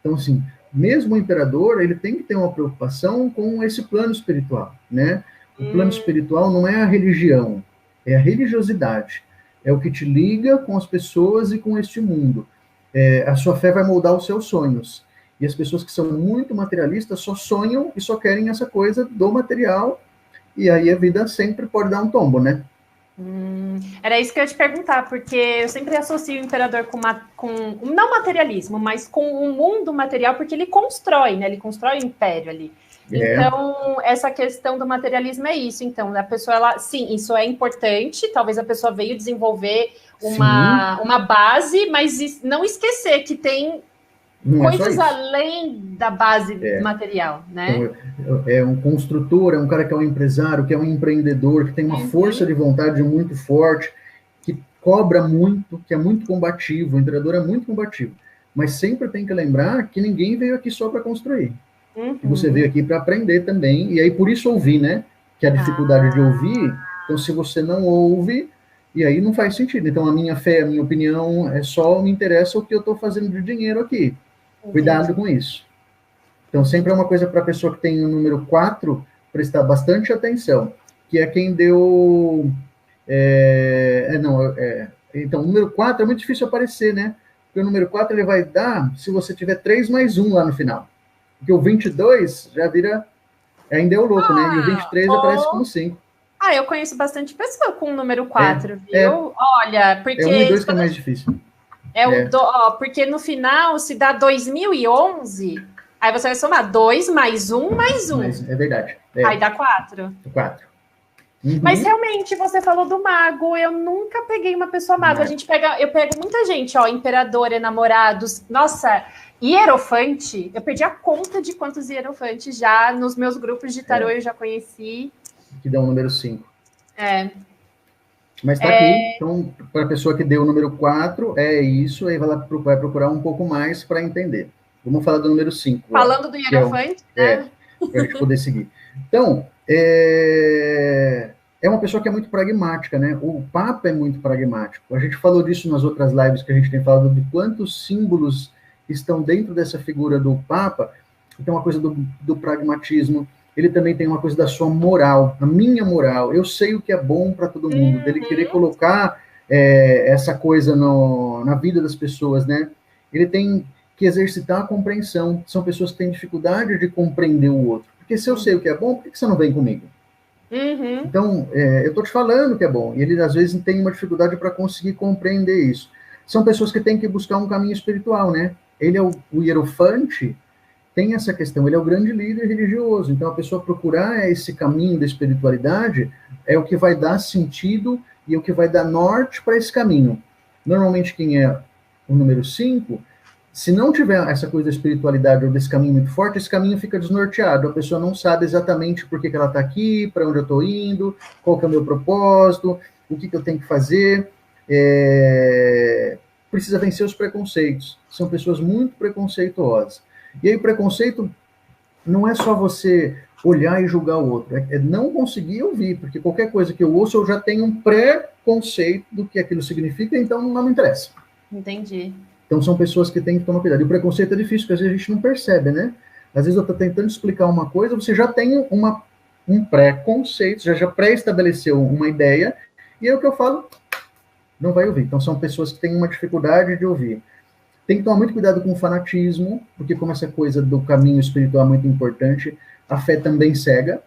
Então, assim, mesmo o imperador, ele tem que ter uma preocupação com esse plano espiritual, né? O plano espiritual não é a religião, é a religiosidade. É o que te liga com as pessoas e com este mundo. A sua fé vai moldar os seus sonhos. E as pessoas que são muito materialistas só sonham e só querem essa coisa do material. E aí a vida sempre pode dar um tombo, né? Era isso que eu ia te perguntar, porque eu sempre associo o imperador com não materialismo, mas com o mundo material, porque ele constrói, né? Ele constrói o império ali. Então, essa questão do materialismo é isso. Então, a pessoa, sim, isso é importante. Talvez a pessoa veio desenvolver uma base, mas não esquecer que tem coisas além da base material, né? Então, é um construtor, é um cara que é um empresário, que é um empreendedor, que tem uma força de vontade muito forte, que cobra muito, que é muito combativo. O imperador é muito combativo. Mas sempre tem que lembrar que ninguém veio aqui só para construir. Você veio aqui para aprender também, e aí por isso ouvir, né? Que a dificuldade de ouvir, então se você não ouve, e aí não faz sentido. Então a minha fé, a minha opinião, só me interessa o que eu estou fazendo de dinheiro aqui. Cuidado com isso. Então sempre é uma coisa para a pessoa que tem o número 4, prestar bastante atenção, que é quem deu... Então o número 4 é muito difícil aparecer, né? Porque o número 4 ele vai dar se você tiver 3 mais 1 lá no final. Porque o 22 já vira... Ainda é o louco, né? E o 23 aparece como 5. Eu conheço bastante pessoa com o número 4, viu? Olha, porque... 1 e 2 que é mais difícil. Porque no final, se dá 2011, aí você vai somar 2 mais 1 mais 1. É verdade. Aí dá 4. 4. Mas realmente, você falou do mago. Eu nunca peguei uma pessoa mago. Eu pego muita gente, imperador, enamorados. Nossa... Hierofante, eu perdi a conta de quantos hierofantes já nos meus grupos de tarô eu já conheci. Que dá o número 5. Mas tá aqui, então, para a pessoa que deu o número 4, é isso, aí vai procurar um pouco mais para entender. Vamos falar do número 5. Falando do hierofante, né? Para a gente poder seguir. Então, é uma pessoa que é muito pragmática, né? O Papa é muito pragmático. A gente falou disso nas outras lives que a gente tem falado de quantos símbolos estão dentro dessa figura do Papa. Tem uma coisa do pragmatismo, ele também tem uma coisa da sua moral, a minha moral, eu sei o que é bom para todo mundo, dele querer colocar essa coisa na vida das pessoas, né? Ele tem que exercitar a compreensão. São pessoas que têm dificuldade de compreender o outro. Porque se eu sei o que é bom, por que você não vem comigo? Uhum. Então, eu estou te falando que é bom. E ele, às vezes, tem uma dificuldade para conseguir compreender isso. São pessoas que têm que buscar um caminho espiritual, né? Ele é o hierofante, tem essa questão, ele é o grande líder religioso. Então, a pessoa procurar esse caminho da espiritualidade é o que vai dar sentido e o que vai dar norte para esse caminho. Normalmente, quem é o número 5, se não tiver essa coisa da espiritualidade ou desse caminho muito forte, esse caminho fica desnorteado. A pessoa não sabe exatamente por que ela está aqui, para onde eu estou indo, qual que é o meu propósito, o que eu tenho que fazer. Precisa vencer os preconceitos. São pessoas muito preconceituosas. E aí o preconceito não é só você olhar e julgar o outro, é não conseguir ouvir, porque qualquer coisa que eu ouço, eu já tenho um preconceito do que aquilo significa, então não me interessa. Entendi. Então são pessoas que têm que tomar cuidado. E o preconceito é difícil, porque às vezes a gente não percebe, né? Às vezes eu estou tentando explicar uma coisa, você já tem um preconceito, já pré-estabeleceu uma ideia, e é o que eu falo, não vai ouvir. Então são pessoas que têm uma dificuldade de ouvir. Tem que tomar muito cuidado com o fanatismo, porque como essa coisa do caminho espiritual é muito importante, a fé também cega,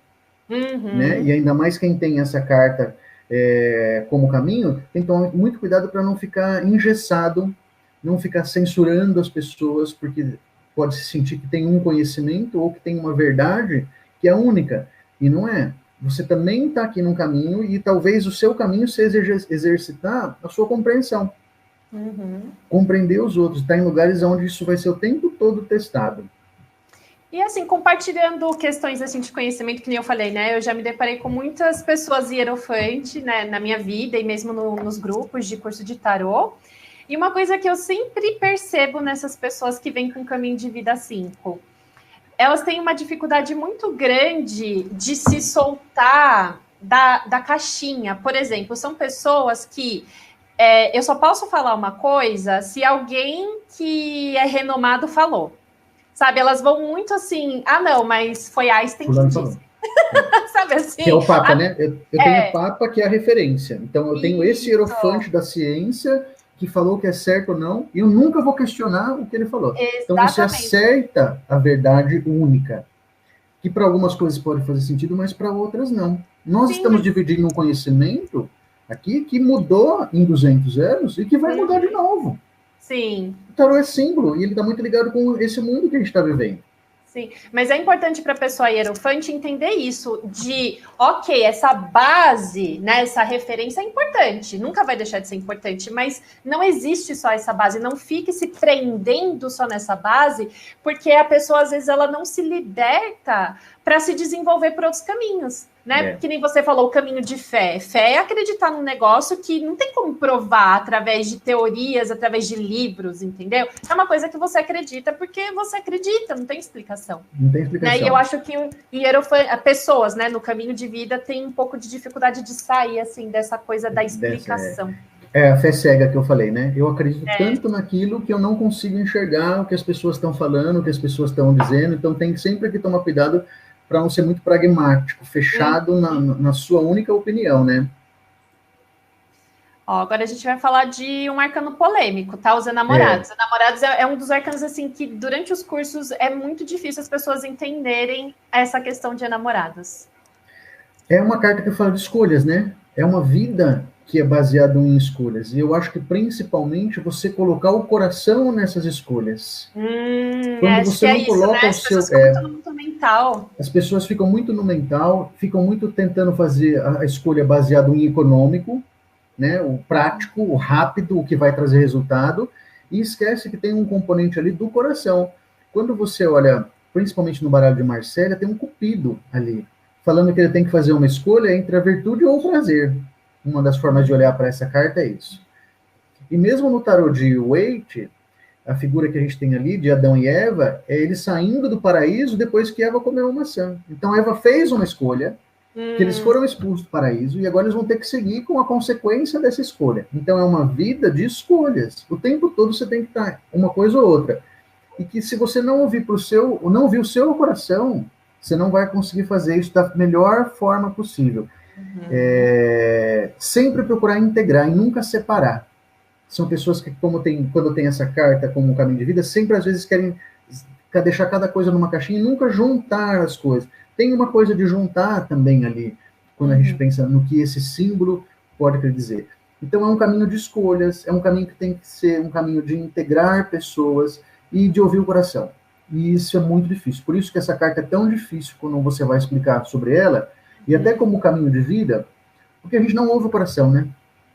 né? E ainda mais quem tem essa carta como caminho, tem que tomar muito cuidado para não ficar engessado, não ficar censurando as pessoas, porque pode se sentir que tem um conhecimento ou que tem uma verdade que é única, e não é. Você também está aqui num caminho, e talvez o seu caminho seja exercitar a sua compreensão. Compreender os outros, estar em lugares onde isso vai ser o tempo todo testado. E assim, compartilhando questões assim, de conhecimento, que nem eu falei, né? Eu já me deparei com muitas pessoas hierofante, né, na minha vida e mesmo nos grupos de curso de tarô. E uma coisa que eu sempre percebo nessas pessoas que vêm com caminho de vida 5, elas têm uma dificuldade muito grande de se soltar da caixinha. Por exemplo, são pessoas que eu só posso falar uma coisa se alguém que é renomado falou. Sabe, elas vão muito assim, não, mas foi Einstein que disse. Sabe assim? Que é o Papa, né? Eu tenho o Papa, que é a referência. Então, eu tenho esse hierofante da ciência que falou que é certo ou não, e eu nunca vou questionar o que ele falou. Exatamente. Então, você acerta a verdade única, que para algumas coisas pode fazer sentido, mas para outras não. Nós estamos dividindo um conhecimento aqui que mudou em 200 anos e que vai mudar de novo. Sim. O tarô é símbolo, e ele está muito ligado com esse mundo que a gente está vivendo. Sim, mas é importante para a pessoa hierofante entender isso, de, ok, essa base, né, essa referência é importante, nunca vai deixar de ser importante, mas não existe só essa base, não fique se prendendo só nessa base, porque a pessoa, às vezes, ela não se liberta para se desenvolver por outros caminhos, né? Que nem você falou, o caminho de fé. Fé é acreditar num negócio que não tem como provar através de teorias, através de livros, entendeu? É uma coisa que você acredita porque você acredita, não tem explicação. Não tem explicação. Né? E eu acho que pessoas, né, no caminho de vida têm um pouco de dificuldade de sair, assim, dessa coisa da explicação. É a fé cega que eu falei, né? Eu acredito tanto naquilo que eu não consigo enxergar o que as pessoas estão falando, o que as pessoas estão dizendo, então tem sempre que tomar cuidado para não ser muito pragmático, fechado na sua única opinião, né? Agora a gente vai falar de um arcano polêmico, tá? Os enamorados. Enamorados é um dos arcanos, assim, que durante os cursos é muito difícil as pessoas entenderem essa questão de enamorados. É uma carta que fala de escolhas, né? É uma vida que é baseada em escolhas. E eu acho que, principalmente, você colocar o coração nessas escolhas. Quando você não coloca o seu... As pessoas ficam muito no mental, ficam muito tentando fazer a escolha baseada em econômico, né? O prático, o rápido, o que vai trazer resultado, e esquece que tem um componente ali do coração. Quando você olha, principalmente no baralho de Marsella, tem um cupido ali, falando que ele tem que fazer uma escolha entre a virtude ou o prazer. Uma das formas de olhar para essa carta é isso. E mesmo no tarô de Waite, a figura que a gente tem ali, de Adão e Eva, é eles saindo do paraíso depois que Eva comeu uma maçã. Então, Eva fez uma escolha, que eles foram expulsos do paraíso, e agora eles vão ter que seguir com a consequência dessa escolha. Então, é uma vida de escolhas. O tempo todo você tem que estar uma coisa ou outra. E que se você não ouvir o seu coração, você não vai conseguir fazer isso da melhor forma possível. Sempre procurar integrar e nunca separar. São pessoas que, quando tem essa carta como um caminho de vida, sempre às vezes querem deixar cada coisa numa caixinha e nunca juntar as coisas. Tem uma coisa de juntar também ali, quando a gente pensa no que esse símbolo pode querer dizer. Então é um caminho de escolhas, é um caminho que tem que ser um caminho de integrar pessoas e de ouvir o coração. E isso é muito difícil. Por isso que essa carta é tão difícil quando você vai explicar sobre ela, e até como caminho de vida, porque a gente não ouve o coração, né?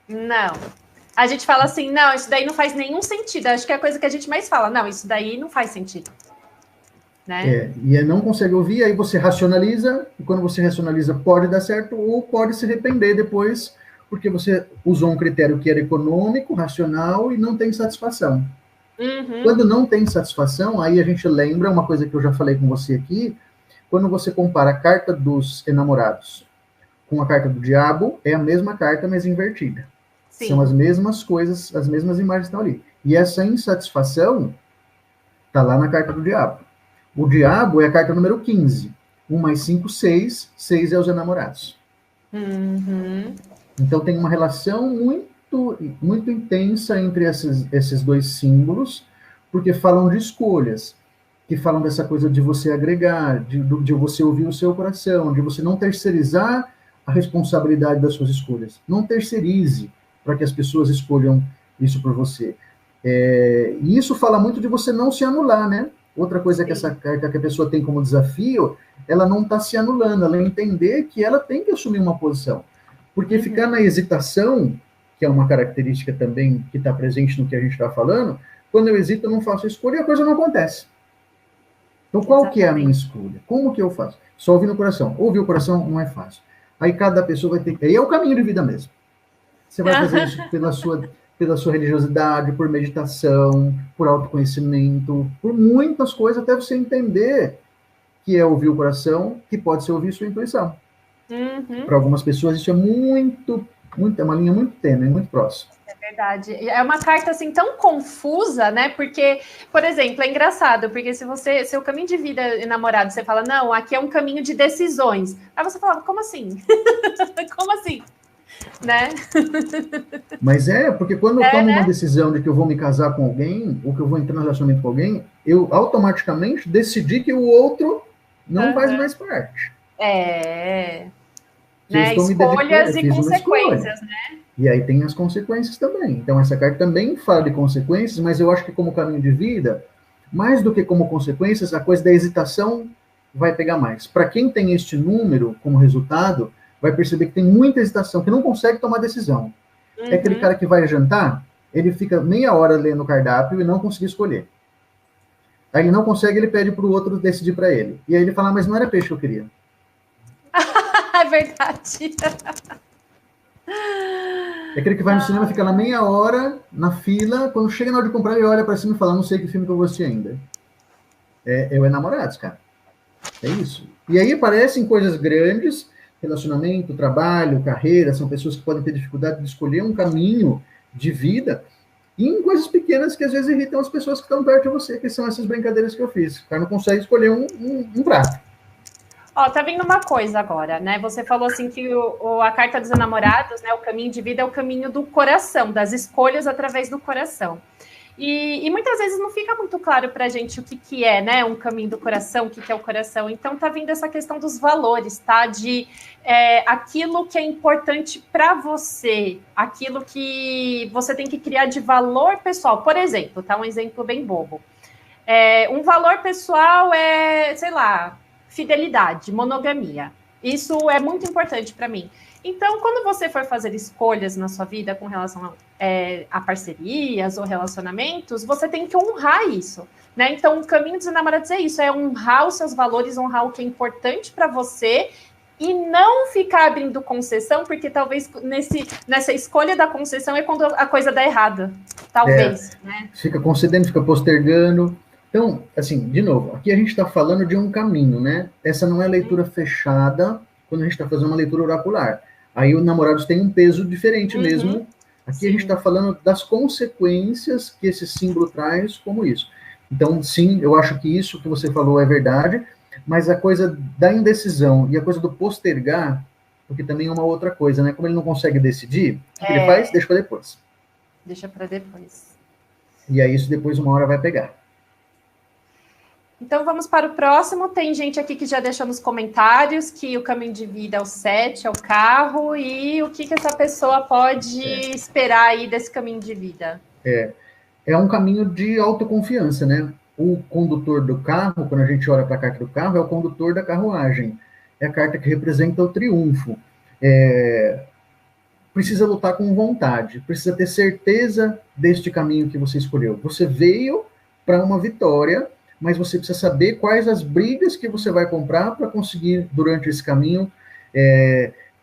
Não. A gente fala assim, não, isso daí não faz nenhum sentido. Acho que é a coisa que a gente mais fala. Não, isso daí não faz sentido. Né? E não consegue ouvir, aí você racionaliza, e quando você racionaliza pode dar certo, ou pode se arrepender depois, porque você usou um critério que era econômico, racional, e não tem satisfação. Quando não tem satisfação, aí a gente lembra uma coisa que eu já falei com você aqui, quando você compara a carta dos enamorados com a carta do diabo, é a mesma carta, mas invertida. Sim. São as mesmas coisas, as mesmas imagens estão ali. E essa insatisfação está lá na carta do diabo. O diabo é a carta número 15. 1 mais 5, 6. 6 é os enamorados. Então tem uma relação muito intensa entre esses dois símbolos, porque falam de escolhas, que falam dessa coisa de você agregar, de você ouvir o seu coração, de você não terceirizar a responsabilidade das suas escolhas. Não terceirize para que as pessoas escolham isso por você. E isso fala muito de você não se anular, né? Outra coisa que essa carta que a pessoa tem como desafio, ela não está se anulando, ela entender que ela tem que assumir uma posição. Porque ficar na hesitação, que é uma característica também que está presente no que a gente está falando, quando eu hesito, eu não faço escolha e a coisa não acontece. Então, qual que é a minha escolha? Como que eu faço? Só ouvir no coração. Ouvir o coração não é fácil. Aí cada pessoa vai ter que... Aí é o caminho de vida mesmo. Você vai fazer isso pela sua religiosidade, por meditação, por autoconhecimento, por muitas coisas, até você entender que é ouvir o coração, que pode ser ouvir sua intuição. Para algumas pessoas isso é é uma linha muito tênue, muito próxima. É verdade. É uma carta assim tão confusa, né? Porque, por exemplo, é engraçado, porque se seu caminho de vida enamorado, você fala, não, aqui é um caminho de decisões. Aí você fala, como assim? Como assim? Né? Mas porque quando eu tomo uma decisão de que eu vou me casar com alguém, ou que eu vou entrar no relacionamento com alguém, eu automaticamente decidi que o outro não faz mais parte. Né? Escolhas e consequências, né? E aí tem as consequências também. Então essa carta também fala de consequências, mas eu acho que como caminho de vida, mais do que como consequências, a coisa da hesitação vai pegar mais. Para quem tem este número como resultado, vai perceber que tem muita hesitação, que não consegue tomar decisão. É aquele cara que vai jantar, ele fica meia hora lendo o cardápio e não consegue escolher. Aí ele não consegue, ele pede para o outro decidir para ele. E aí ele fala, mas não era peixe que eu queria. É verdade. É aquele que vai no cinema, fica lá meia hora na fila, quando chega na hora de comprar, ele olha para cima e fala, não sei que filme que eu vou assistir ainda. É o Enamorados, cara. É isso. E aí aparecem coisas grandes, relacionamento, trabalho, carreira, são pessoas que podem ter dificuldade de escolher um caminho de vida, e em coisas pequenas que às vezes irritam as pessoas que estão perto de você, que são essas brincadeiras que eu fiz. O cara não consegue escolher um prato. Ó, tá vindo uma coisa agora, né? Você falou assim que a carta dos enamorados, né? O caminho de vida é o caminho do coração, das escolhas através do coração. E muitas vezes não fica muito claro para a gente o que é, né? Um caminho do coração, o que é o coração. Então tá vindo essa questão dos valores, tá? De aquilo que é importante para você, aquilo que você tem que criar de valor pessoal. Por exemplo, tá? Um exemplo bem bobo. Um valor pessoal sei lá, fidelidade, monogamia. Isso é muito importante para mim. Então, quando você for fazer escolhas na sua vida com relação a parcerias ou relacionamentos, você tem que honrar isso, né? Então, o caminho dos enamorados é isso, é honrar os seus valores, honrar o que é importante para você e não ficar abrindo concessão, porque talvez nessa escolha da concessão é quando a coisa dá errado, talvez, né? Fica concedendo, fica postergando. Então, assim, de novo, aqui a gente está falando de um caminho, né? Essa não é leitura fechada quando a gente está fazendo uma leitura oracular. Aí os namorados têm um peso diferente mesmo. Aqui a gente está falando das consequências que esse símbolo traz como isso. Então, sim, eu acho que isso que você falou é verdade, mas a coisa da indecisão e a coisa do postergar porque também é uma outra coisa, né? Como ele não consegue decidir, o que ele faz? Deixa para depois. Deixa para depois. E aí isso depois uma hora vai pegar. Então vamos para o próximo. Tem gente aqui que já deixou nos comentários que o caminho de vida é o 7, é o carro, e o que essa pessoa pode esperar aí desse caminho de vida? É um caminho de autoconfiança, né? O condutor do carro, quando a gente olha para a carta do carro, é o condutor da carruagem. É a carta que representa o triunfo. Precisa lutar com vontade, precisa ter certeza deste caminho que você escolheu. Você veio para uma vitória, mas você precisa saber quais as brigas que você vai comprar para conseguir, durante esse caminho,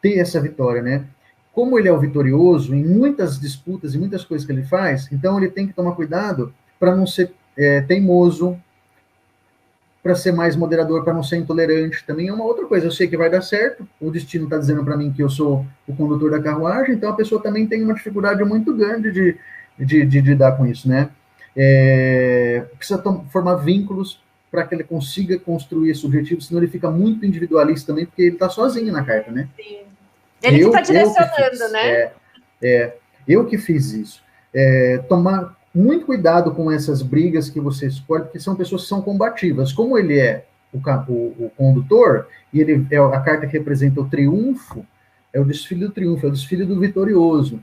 ter essa vitória, né? Como ele é o vitorioso em muitas disputas e muitas coisas que ele faz, então ele tem que tomar cuidado para não ser teimoso, para ser mais moderador, para não ser intolerante. Também é uma outra coisa. Eu sei que vai dar certo, o destino está dizendo para mim que eu sou o condutor da carruagem, então a pessoa também tem uma dificuldade muito grande de lidar com isso, né? Precisa formar vínculos para que ele consiga construir esse objetivo, senão ele fica muito individualista também, porque ele está sozinho na carta, né? Sim. Ele que está direcionando, né? Eu que fiz isso. Tomar muito cuidado com essas brigas que você escolhe, porque são pessoas que são combativas. Como ele é o condutor, e ele é a carta que representa o triunfo, é o desfile do triunfo, é o desfile do vitorioso.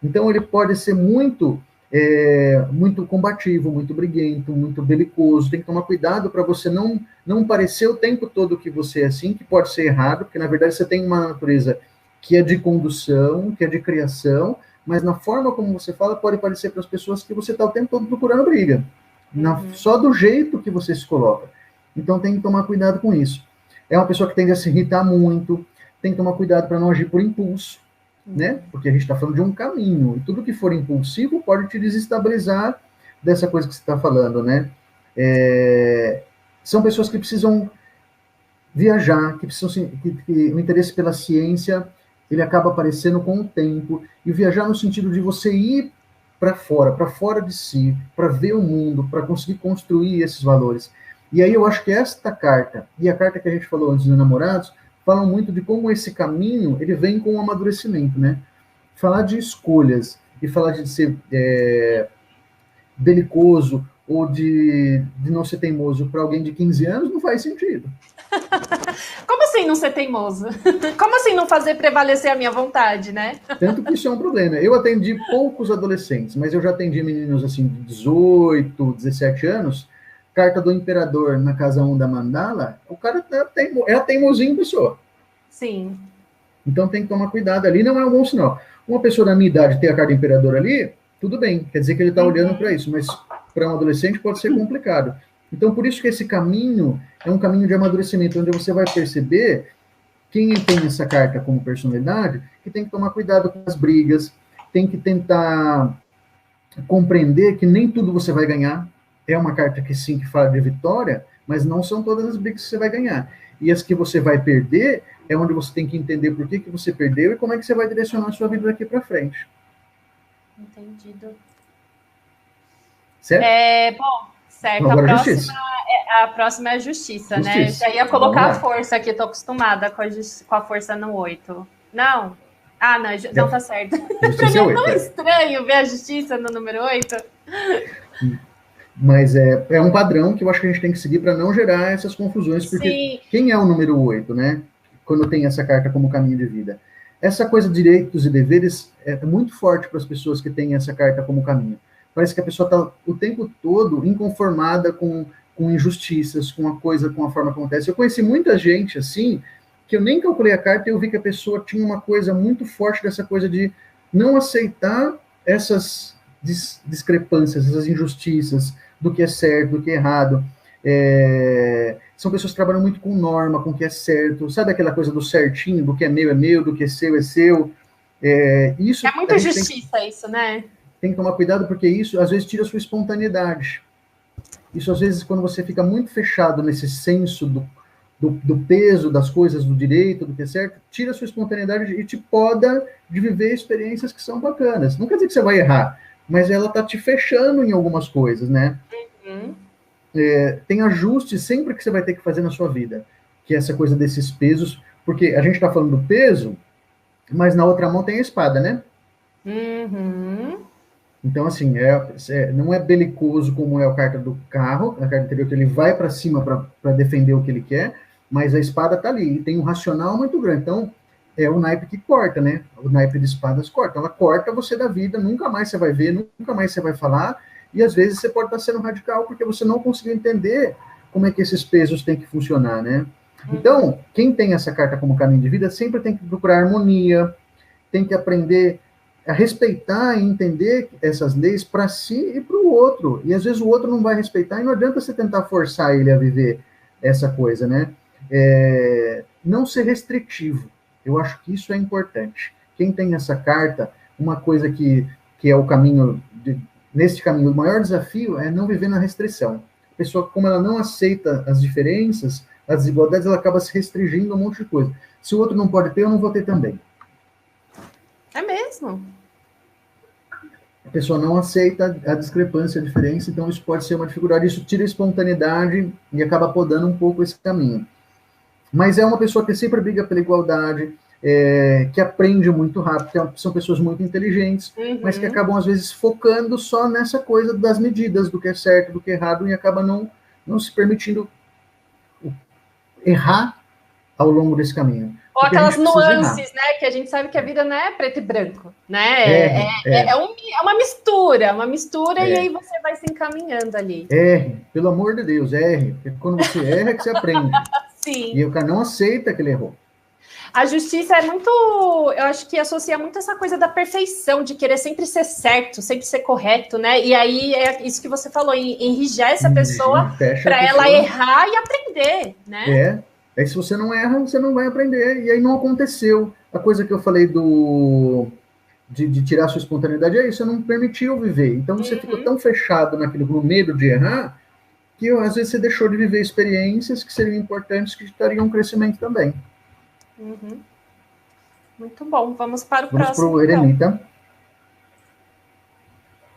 Então ele pode ser muito combativo, muito briguento, muito belicoso. Tem que tomar cuidado para você não parecer o tempo todo que você é assim, que pode ser errado, porque na verdade você tem uma natureza que é de condução, que é de criação, mas na forma como você fala pode parecer para as pessoas que você está o tempo todo procurando briga, só do jeito que você se coloca. Então tem que tomar cuidado com isso. É uma pessoa que tende a se irritar muito, tem que tomar cuidado para não agir por impulso, né? Porque a gente está falando de um caminho, e tudo que for impulsivo pode te desestabilizar dessa coisa que você está falando, né? São pessoas que precisam viajar, que precisam que o interesse pela ciência ele acaba aparecendo com o tempo, e viajar no sentido de você ir para fora de si, para ver o mundo, para conseguir construir esses valores. E aí eu acho que esta carta, e a carta que a gente falou antes dos namorados, falam muito de como esse caminho, ele vem com o amadurecimento, né? Falar de escolhas, e falar de ser belicoso, ou de não ser teimoso para alguém de 15 anos, não faz sentido. Como assim não ser teimoso? Como assim não fazer prevalecer a minha vontade, né? Tanto que isso é um problema. Eu atendi poucos adolescentes, mas eu já atendi meninos assim de 18, 17 anos, carta do imperador na casa 1 da mandala, o cara é a teimosinho pessoa. Sim. Então tem que tomar cuidado ali, não é um bom sinal. Uma pessoa da minha idade ter a carta do imperador ali, tudo bem, quer dizer que ele está olhando para isso, mas para um adolescente pode ser complicado. Então, por isso que esse caminho é um caminho de amadurecimento, onde você vai perceber, quem tem essa carta como personalidade, que tem que tomar cuidado com as brigas, tem que tentar compreender que nem tudo você vai ganhar. É uma carta que sim, que fala de vitória, mas não são todas as brigas que você vai ganhar. E as que você vai perder, é onde você tem que entender por que você perdeu e como é que você vai direcionar a sua vida daqui para frente. Entendido. Certo? Bom, certo. A próxima é a justiça, né? Eu já ia colocar a força aqui, tô acostumada com a força no 8. Não? Ah, não tá certo. Justiça é 8, tão estranho ver a justiça no número 8. Mas é um padrão que eu acho que a gente tem que seguir para não gerar essas confusões, porque sim. Quem é o número 8, né? Quando tem essa carta como caminho de vida. Essa coisa de direitos e deveres é muito forte para as pessoas que têm essa carta como caminho. Parece que a pessoa está o tempo todo inconformada com injustiças, com a forma que acontece. Eu conheci muita gente assim, que eu nem calculei a carta e eu vi que a pessoa tinha uma coisa muito forte dessa coisa de não aceitar essas discrepâncias, essas injustiças, do que é certo, do que é errado. São pessoas que trabalham muito com norma, com o que é certo, sabe aquela coisa do certinho, do que é meu, do que é seu. Isso é muita justiça isso, né? Tem que tomar cuidado, porque isso às vezes tira a sua espontaneidade. Isso às vezes, quando você fica muito fechado nesse senso do peso das coisas, do direito, do que é certo, tira a sua espontaneidade e te poda de viver experiências que são bacanas. Não quer dizer que você vai errar, mas ela está te fechando em algumas coisas, né? Tem ajustes sempre que você vai ter que fazer na sua vida, que é essa coisa desses pesos, porque a gente está falando do peso, mas na outra mão tem a espada, né? Uhum. Então, assim, não é belicoso como é a carta do carro, a carta anterior, que ele vai para cima para defender o que ele quer, mas a espada está ali, e tem um racional muito grande. Então, é o naipe que corta, né? O naipe de espadas corta. Ela corta você da vida, nunca mais você vai ver, nunca mais você vai falar, e às vezes você pode estar sendo radical porque você não conseguiu entender como é que esses pesos têm que funcionar, né? Então, quem tem essa carta como caminho de vida sempre tem que procurar harmonia, tem que aprender a respeitar e entender essas leis para si e para o outro. E às vezes o outro não vai respeitar e não adianta você tentar forçar ele a viver essa coisa, né? Não ser restritivo. Eu acho que isso é importante. Quem tem essa carta, uma coisa que é o caminho, nesse caminho, o maior desafio é não viver na restrição. A pessoa, como ela não aceita as diferenças, as desigualdades, ela acaba se restringindo a um monte de coisa. Se o outro não pode ter, eu não vou ter também. É mesmo? A pessoa não aceita a discrepância, a diferença, então isso pode ser uma dificuldade, isso tira a espontaneidade e acaba podando um pouco esse caminho. Mas é uma pessoa que sempre briga pela igualdade, que aprende muito rápido, são pessoas muito inteligentes, mas que acabam, às vezes, focando só nessa coisa das medidas, do que é certo, do que é errado, e acaba não se permitindo errar ao longo desse caminho. Ou aquelas nuances, né? Que a gente sabe que a vida não é preto e branco, né? É uma mistura, e aí você vai se encaminhando ali. Erre, pelo amor de Deus, erre. Porque quando você erra é que você aprende. Sim. E o cara não aceita que ele errou. A justiça é muito, eu acho que associa muito essa coisa da perfeição, de querer sempre ser certo, sempre ser correto, né? E aí é isso que você falou, enrijece a pessoa para ela errar e aprender, né? Aí se você não erra, você não vai aprender. E aí não aconteceu. A coisa que eu falei de tirar sua espontaneidade é isso, você não permitiu viver. Então você ficou tão fechado naquilo, no medo de errar, que às vezes você deixou de viver experiências que seriam importantes, que dariam um crescimento também. Muito bom. Vamos para o próximo. Vamos para o eremita. Então.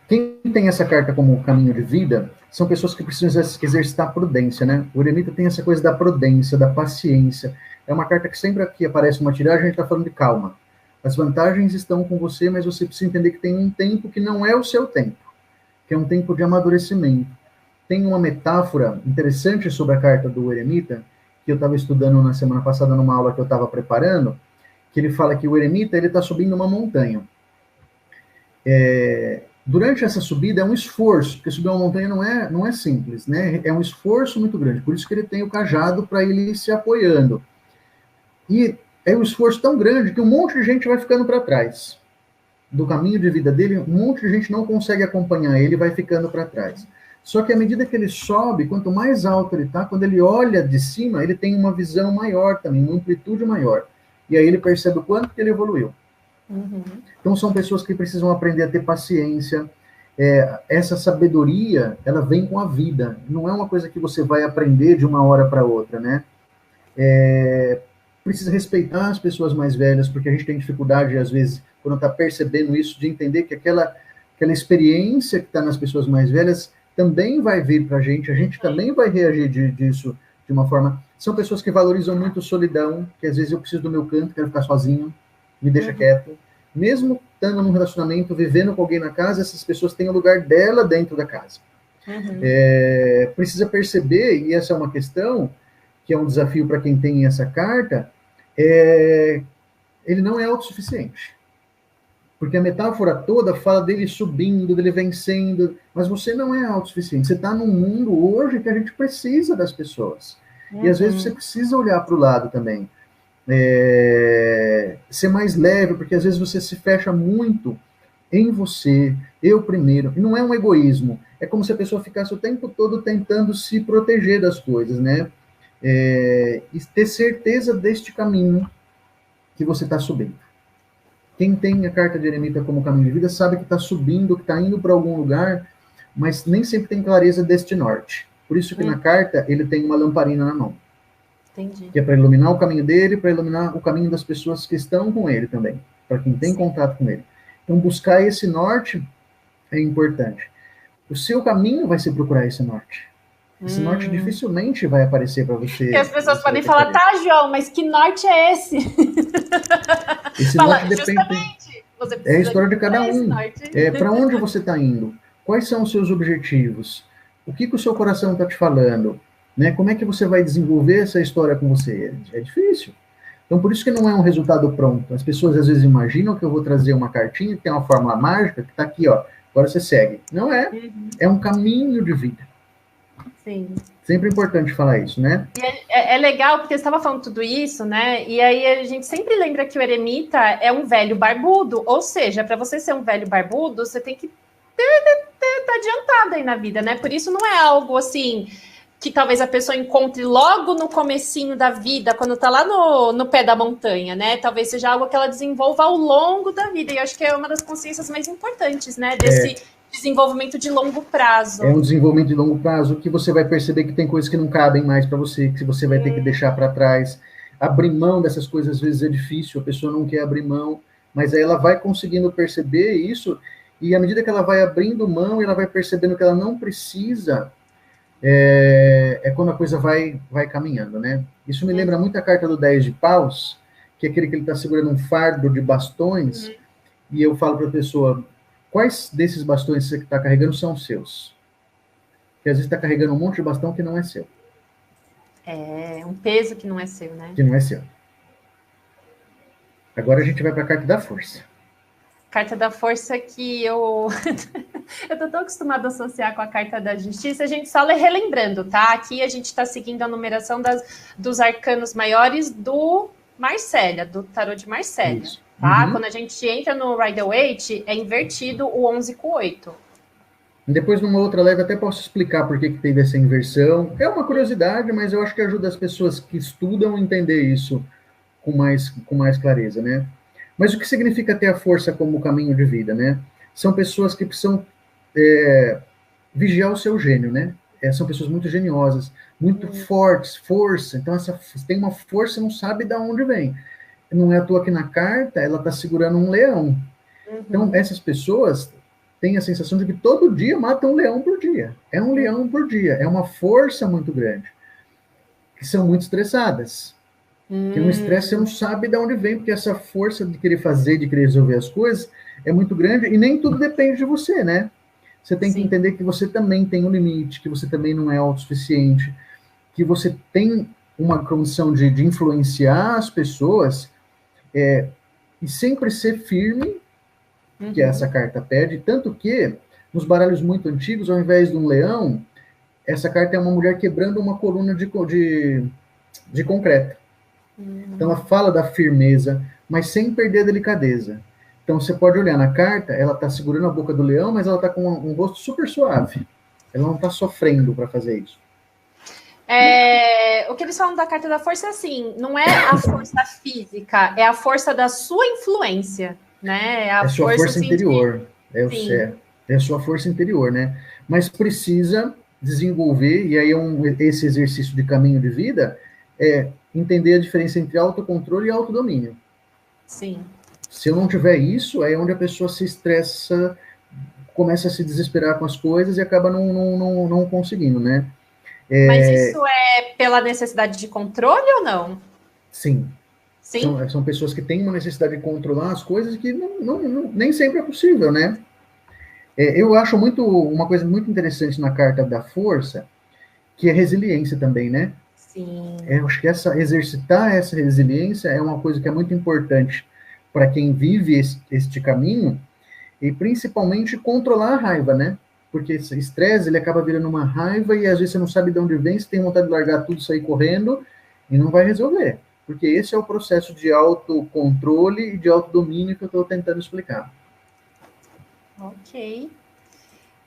Quem tem essa carta como caminho de vida são pessoas que precisam exercitar a prudência, né? O eremita tem essa coisa da prudência, da paciência. É uma carta que sempre aqui aparece uma tiragem, a gente está falando de calma. As vantagens estão com você, mas você precisa entender que tem um tempo que não é o seu tempo, que é um tempo de amadurecimento. Tem uma metáfora interessante sobre a carta do eremita, que eu estava estudando na semana passada numa aula que eu estava preparando, que ele fala que o eremita está subindo uma montanha. Durante essa subida é um esforço, porque subir uma montanha não é simples, né? É um esforço muito grande, por isso que ele tem o cajado para ele ir se apoiando. E é um esforço tão grande que um monte de gente vai ficando para trás. Do caminho de vida dele, um monte de gente não consegue acompanhar ele, vai ficando para trás. Só que à medida que ele sobe, quanto mais alto ele está, quando ele olha de cima, ele tem uma visão maior também, uma amplitude maior. E aí ele percebe o quanto que ele evoluiu. Então são pessoas que precisam aprender a ter paciência. Essa sabedoria, ela vem com a vida. Não é uma coisa que você vai aprender de uma hora para outra, né? Precisa respeitar as pessoas mais velhas, porque a gente tem dificuldade, às vezes, quando está percebendo isso, de entender que aquela experiência que está nas pessoas mais velhas também vai vir para a gente também vai reagir disso de uma forma... São pessoas que valorizam muito solidão, que às vezes eu preciso do meu canto, quero ficar sozinho, me deixa quieto. Mesmo estando num relacionamento, vivendo com alguém na casa, essas pessoas têm o lugar dela dentro da casa. Precisa perceber, e essa é uma questão, que é um desafio para quem tem essa carta, ele não é autossuficiente. Porque a metáfora toda fala dele subindo, dele vencendo, mas você não é autossuficiente. Você está num mundo hoje que a gente precisa das pessoas. E às vezes você precisa olhar para o lado também. Ser mais leve, porque às vezes você se fecha muito em você, eu primeiro, e não é um egoísmo, é como se a pessoa ficasse o tempo todo tentando se proteger das coisas, né? E ter certeza deste caminho que você está subindo. Quem tem a carta de eremita como caminho de vida sabe que está subindo, que está indo para algum lugar, mas nem sempre tem clareza deste norte. Por isso que na carta ele tem uma lamparina na mão. Entendi. Que é para iluminar o caminho dele, para iluminar o caminho das pessoas que estão com ele também, para quem tem contato com ele. Então, buscar esse norte é importante. O seu caminho vai ser procurar esse norte. Esse norte dificilmente vai aparecer para você. Porque as pessoas podem falar, tá, João, mas que norte é esse? Esse Fala, norte depende. justamente, você É a precisa história de cada esse um. norte. Para onde você está indo? Quais são os seus objetivos? O que o seu coração está te falando? Né? Como é que você vai desenvolver essa história com você? É difícil. Então, por isso que não é um resultado pronto. As pessoas às vezes imaginam que eu vou trazer uma cartinha que tem uma fórmula mágica que está aqui, ó. Agora você segue. Não é. É um caminho de vida. Sim. Sempre é importante falar isso, né? E é legal, porque você estava falando tudo isso, né? E aí a gente sempre lembra que o eremita é um velho barbudo. Ou seja, para você ser um velho barbudo, você tem que tá adiantado aí na vida, né? Por isso não é algo assim que talvez a pessoa encontre logo no comecinho da vida, quando tá lá no pé da montanha, né? Talvez seja algo que ela desenvolva ao longo da vida. E eu acho que é uma das consciências mais importantes, né? Desse desenvolvimento de longo prazo. É um desenvolvimento de longo prazo que você vai perceber que tem coisas que não cabem mais para você, que você vai ter que deixar para trás. Abrir mão dessas coisas às vezes é difícil, a pessoa não quer abrir mão, mas aí ela vai conseguindo perceber isso, e à medida que ela vai abrindo mão, ela vai percebendo que ela não precisa, quando a coisa vai caminhando, né? Isso me lembra muito a carta do 10 de paus, que é aquele que ele está segurando um fardo de bastões, e eu falo para a pessoa, quais desses bastões que você está carregando são seus? Porque às vezes está carregando um monte de bastão que não é seu. É um peso que não é seu, né? Que não é seu. Agora a gente vai para a carta da força. Carta da força que eu tô tão acostumada a associar com a carta da justiça, a gente só relembrando, tá? Aqui a gente está seguindo a numeração dos arcanos maiores do Marsella, do tarô de Marsella, Isso. tá? Quando a gente entra no Rider-Waite, é invertido o 11 com o 8. Depois, numa outra live, até posso explicar por que teve essa inversão. É uma curiosidade, mas eu acho que ajuda as pessoas que estudam a entender isso com mais clareza, né? Mas o que significa ter a força como caminho de vida, né? São pessoas que precisam vigiar o seu gênio, né? São pessoas muito geniosas, muito fortes, força. Então, tem uma força e não sabe de onde vem. Não é à toa que na carta ela está segurando um leão. Então, essas pessoas têm a sensação de que todo dia matam um leão por dia. É um leão por dia. É uma força muito grande. Que são muito estressadas. Que no estresse você não sabe de onde vem, porque essa força de querer fazer, de querer resolver as coisas, é muito grande e nem tudo depende de você, né? Você tem que entender que você também tem um limite, que você também não é autossuficiente, que você tem uma condição de influenciar as pessoas e sempre ser firme, que essa carta pede, tanto que nos baralhos muito antigos, ao invés de um leão, essa carta é uma mulher quebrando uma coluna de concreto. Então ela fala da firmeza, mas sem perder a delicadeza. Então você pode olhar na carta, ela está segurando a boca do leão, mas ela está com um rosto super suave. Ela não está sofrendo para fazer isso. O que eles falam da carta da força é assim, não é a força física, é a força da sua influência, né? É a sua força interior. É a sua força interior, né? Mas precisa desenvolver, e aí esse exercício de caminho de vida é entender a diferença entre autocontrole e autodomínio. Sim. Se eu não tiver isso, é onde a pessoa se estressa, começa a se desesperar com as coisas e acaba não conseguindo, né? Mas isso é pela necessidade de controle ou não? Sim. Sim? São pessoas que têm uma necessidade de controlar as coisas que nem sempre é possível, né? Eu acho uma coisa muito interessante na carta da força, que é resiliência também, né? Sim. Eu acho que exercitar essa resiliência é uma coisa que é muito importante para quem vive este caminho, e principalmente controlar a raiva, né? Porque esse estresse, ele acaba virando uma raiva e às vezes você não sabe de onde vem, você tem vontade de largar tudo, sair correndo e não vai resolver. Porque esse é o processo de autocontrole e de autodomínio que eu estou tentando explicar. Ok.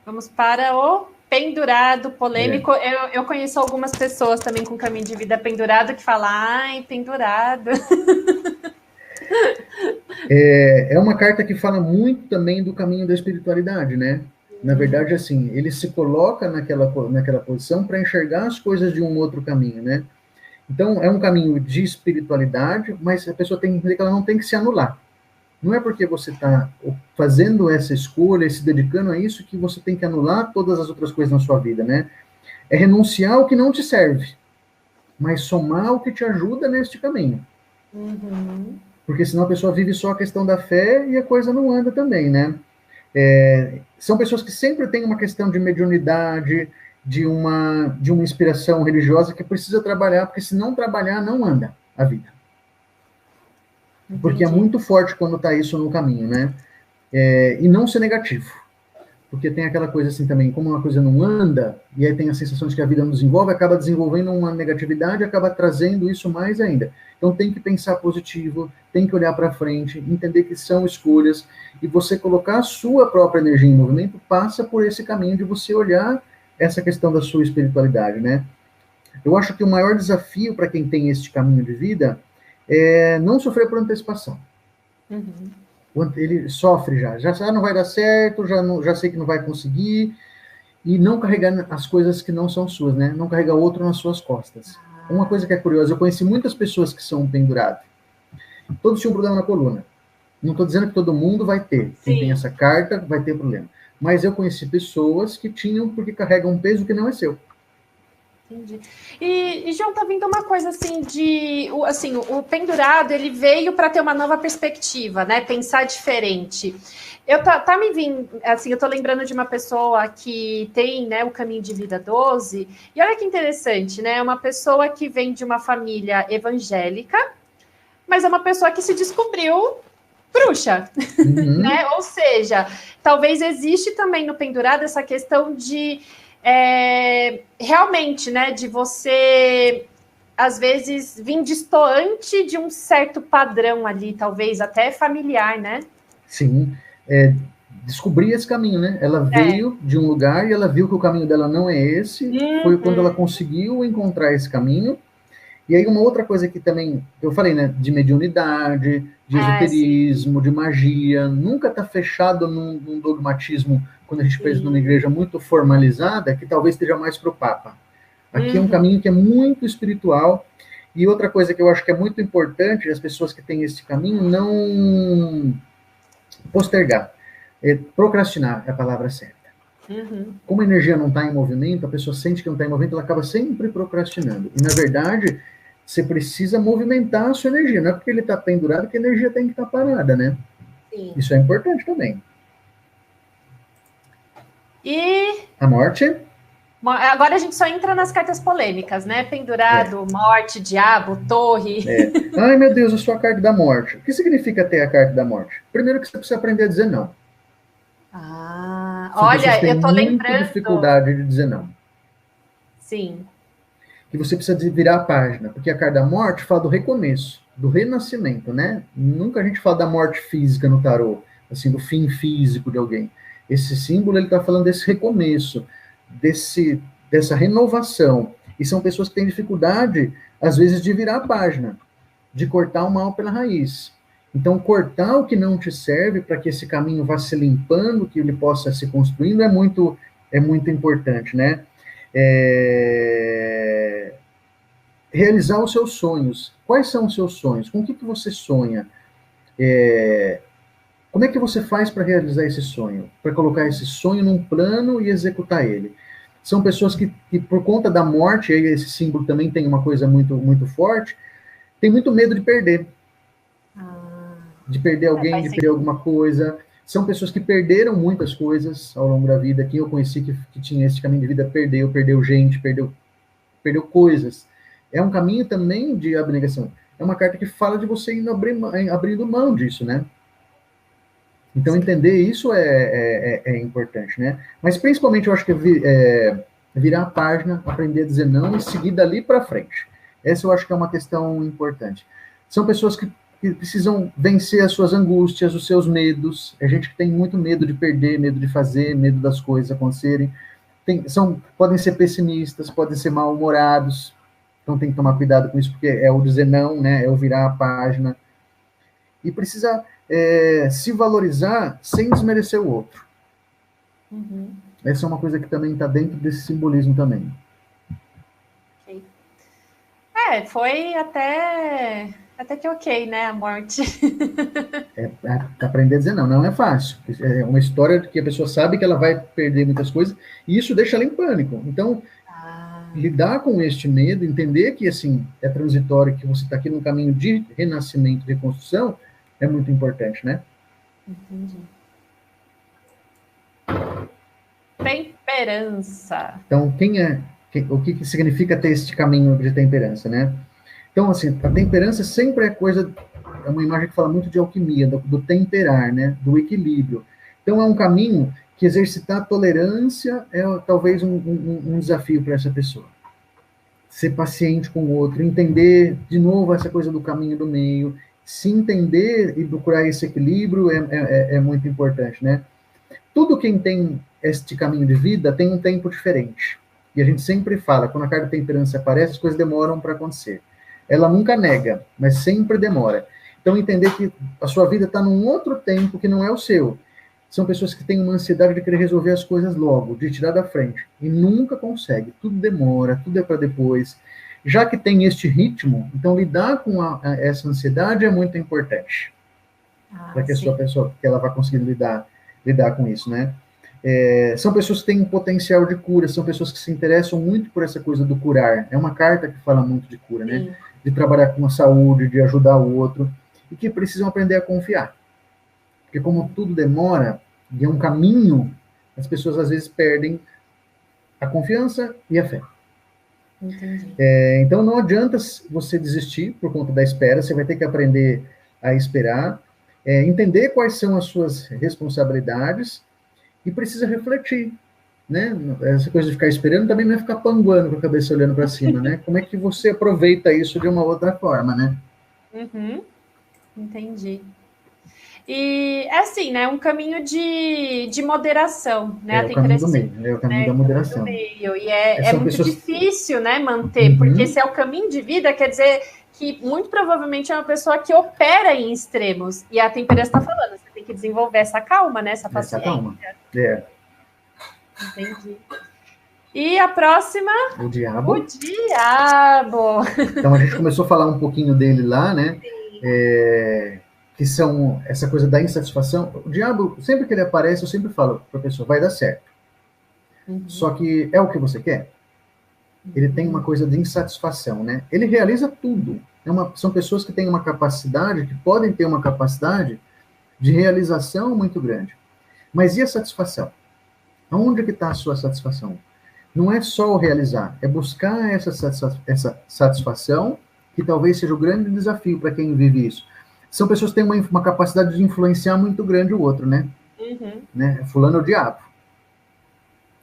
Vamos para o pendurado polêmico. Eu conheço algumas pessoas também com caminho de vida pendurado que falam, ai, pendurado. É uma carta que fala muito também do caminho da espiritualidade, né? Na verdade, assim, ele se coloca naquela posição para enxergar as coisas de um outro caminho, né? Então, é um caminho de espiritualidade, mas a pessoa tem que entender que ela não tem que se anular. Não é porque você está fazendo essa escolha, se dedicando a isso, que você tem que anular todas as outras coisas na sua vida, né? É renunciar ao que não te serve, mas somar o que te ajuda neste caminho. porque senão a pessoa vive só a questão da fé e a coisa não anda também, né? São pessoas que sempre têm uma questão de mediunidade, de uma inspiração religiosa que precisa trabalhar, porque se não trabalhar, não anda a vida. Porque é Entendi. muito forte quando está isso no caminho, né? E não ser negativo. Porque tem aquela coisa assim também, como uma coisa não anda, e aí tem a sensação de que a vida não desenvolve, acaba desenvolvendo uma negatividade, acaba trazendo isso mais ainda. Então tem que pensar positivo, tem que olhar para frente, entender que são escolhas, e você colocar a sua própria energia em movimento passa por esse caminho de você olhar essa questão da sua espiritualidade, né? Eu acho que o maior desafio para quem tem este caminho de vida é não sofrer por antecipação. Uhum. Ele sofre já não vai dar certo, já sei que não vai conseguir, e não carregar as coisas que não são suas, né? Não carregar outro nas suas costas. Uma coisa que é curiosa, eu conheci muitas pessoas que são penduradas. Todos tinham problema na coluna. Não estou dizendo que todo mundo vai ter. Quem tem essa carta vai ter problema. Mas eu conheci pessoas que tinham porque carregam um peso que não é seu. Entendi. E João, tá vindo uma coisa assim assim, o pendurado, ele veio para ter uma nova perspectiva, né? Pensar diferente. Tá me vindo, assim, eu tô lembrando de uma pessoa que tem, né, o caminho de vida 12, e olha que interessante, né? Uma pessoa que vem de uma família evangélica, mas é uma pessoa que se descobriu bruxa, né? Ou seja, talvez existe também no pendurado essa questão de realmente, né, de você às vezes vir distoante de um certo padrão ali, talvez até familiar, né? Sim, descobrir esse caminho, né? Ela veio de um lugar e ela viu que o caminho dela não é esse. Foi quando ela conseguiu encontrar esse caminho. E aí uma outra coisa que também, eu falei, né, de mediunidade, de esoterismo, de magia, nunca está fechado num dogmatismo, quando a gente pensa numa igreja muito formalizada, que talvez esteja mais para o Papa. Aqui é um caminho que é muito espiritual. E outra coisa que eu acho que é muito importante, as pessoas que têm esse caminho, não postergar. Procrastinar é a palavra certa. Como a energia não está em movimento, a pessoa sente que não está em movimento, ela acaba sempre procrastinando. E, na verdade, você precisa movimentar a sua energia. Não é porque ele está pendurado que a energia tem que estar parada, né? Sim. Isso é importante também. E a morte? Agora a gente só entra nas cartas polêmicas, né? Pendurado, morte, diabo, torre. Ai, meu Deus, a sua carta da morte. O que significa ter a carta da morte? Primeiro que você precisa aprender a dizer não. Olha, eu tô lembrando. Muita dificuldade de dizer não. Sim. Que você precisa virar a página, porque a carta da morte fala do recomeço, do renascimento, né? Nunca a gente fala da morte física no tarô, assim, do fim físico de alguém. Esse símbolo, ele está falando desse recomeço, dessa renovação. E são pessoas que têm dificuldade, às vezes, de virar a página, de cortar o mal pela raiz. Então, cortar o que não te serve para que esse caminho vá se limpando, que ele possa se construindo, é muito importante, né? Realizar os seus sonhos. Quais são os seus sonhos? Com o que você sonha? Como é que você faz para realizar esse sonho? Para colocar esse sonho num plano e executar ele? São pessoas que por conta da morte, aí esse símbolo também tem uma coisa muito, muito forte, tem muito medo de perder. De perder alguém, de perder alguma coisa. São pessoas que perderam muitas coisas ao longo da vida. Quem eu conheci que tinha esse caminho de vida perdeu gente, perdeu coisas. É um caminho também de abnegação. É uma carta que fala de você indo abrindo mão disso, né? Então, entender isso é importante, né? Mas, principalmente, eu acho que virar a página, aprender a dizer não e seguir dali para frente. Essa eu acho que é uma questão importante. São pessoas que precisam vencer as suas angústias, os seus medos. É gente que tem muito medo de perder, medo de fazer, medo das coisas acontecerem. Podem ser pessimistas, podem ser mal-humorados. Então, tem que tomar cuidado com isso, porque é o dizer não, né? É o virar a página. E precisa se valorizar sem desmerecer o outro. Essa é uma coisa que também está dentro desse simbolismo também. Okay. Foi até que ok, né, a morte. Aprender a dizer não é fácil. É uma história que a pessoa sabe que ela vai perder muitas coisas, e isso deixa ela em pânico. Então, lidar com este medo, entender que, assim, é transitório, que você está aqui num caminho de renascimento, de reconstrução, é muito importante, né? Entendi. Temperança. Então, o que significa ter este caminho de temperança, né? Então, assim, a temperança sempre é coisa, é uma imagem que fala muito de alquimia, do temperar, né? Do equilíbrio. Então, é um caminho que exercitar a tolerância é talvez um desafio para essa pessoa. Ser paciente com o outro, entender, de novo, essa coisa do caminho do meio, se entender e procurar esse equilíbrio é muito importante, né? Tudo quem tem este caminho de vida tem um tempo diferente. E a gente sempre fala, quando a carta de temperança aparece, as coisas demoram para acontecer. Ela nunca nega, mas sempre demora. Então, entender que a sua vida está num outro tempo que não é o seu. São pessoas que têm uma ansiedade de querer resolver as coisas logo, de tirar da frente. E nunca consegue. Tudo demora, tudo é para depois. Já que tem este ritmo, então lidar com essa ansiedade é muito importante. Para que a sua pessoa, que ela vá conseguir lidar com isso, né? São pessoas que têm um potencial de cura, são pessoas que se interessam muito por essa coisa do curar. É uma carta que fala muito de cura, né? De trabalhar com a saúde, de ajudar o outro, e que precisam aprender a confiar. Porque como tudo demora, e é um caminho, as pessoas às vezes perdem a confiança e a fé. Entendi. Então não adianta você desistir por conta da espera, você vai ter que aprender a esperar, entender quais são as suas responsabilidades e precisa refletir, né? Essa coisa de ficar esperando também não é ficar panguando com a cabeça olhando para cima, né? Como é que você aproveita isso de uma outra forma, né? Uhum. Entendi. E é assim, né? Um caminho de moderação, né? É o caminho do meio, é o caminho da moderação. Meio. E é muito difícil, né, manter, porque se é o caminho de vida, quer dizer que muito provavelmente é uma pessoa que opera em extremos. E a temperança está falando, você tem que desenvolver essa calma, né? Essa paciência. Essa calma. Entendi. E a próxima? O diabo. O diabo. Então a gente começou a falar um pouquinho dele lá, né? Que são essa coisa da insatisfação. O diabo, sempre que ele aparece, eu sempre falo para a pessoa, vai dar certo. Só que é o que você quer? Ele tem uma coisa de insatisfação, né? Ele realiza tudo. São pessoas que têm uma capacidade, que podem ter uma capacidade de realização muito grande. Mas e a satisfação? Onde que está a sua satisfação? Não é só o realizar, é buscar essa satisfação, que talvez seja o grande desafio para quem vive isso. São pessoas que têm uma capacidade de influenciar muito grande o outro, né? Né? Fulano é o diabo.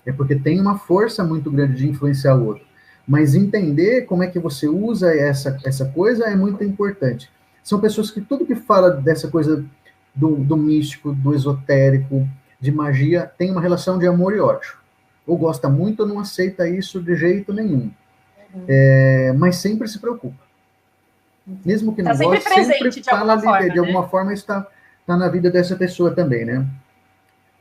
É porque tem uma força muito grande de influenciar o outro. Mas entender como é que você usa essa coisa é muito importante. São pessoas que tudo que fala dessa coisa do místico, do esotérico, de magia, tem uma relação de amor e ódio. Ou gosta muito ou não aceita isso de jeito nenhum. Mas sempre se preocupa. Mesmo que não goste, sempre fala de alguma forma está na vida dessa pessoa também, né?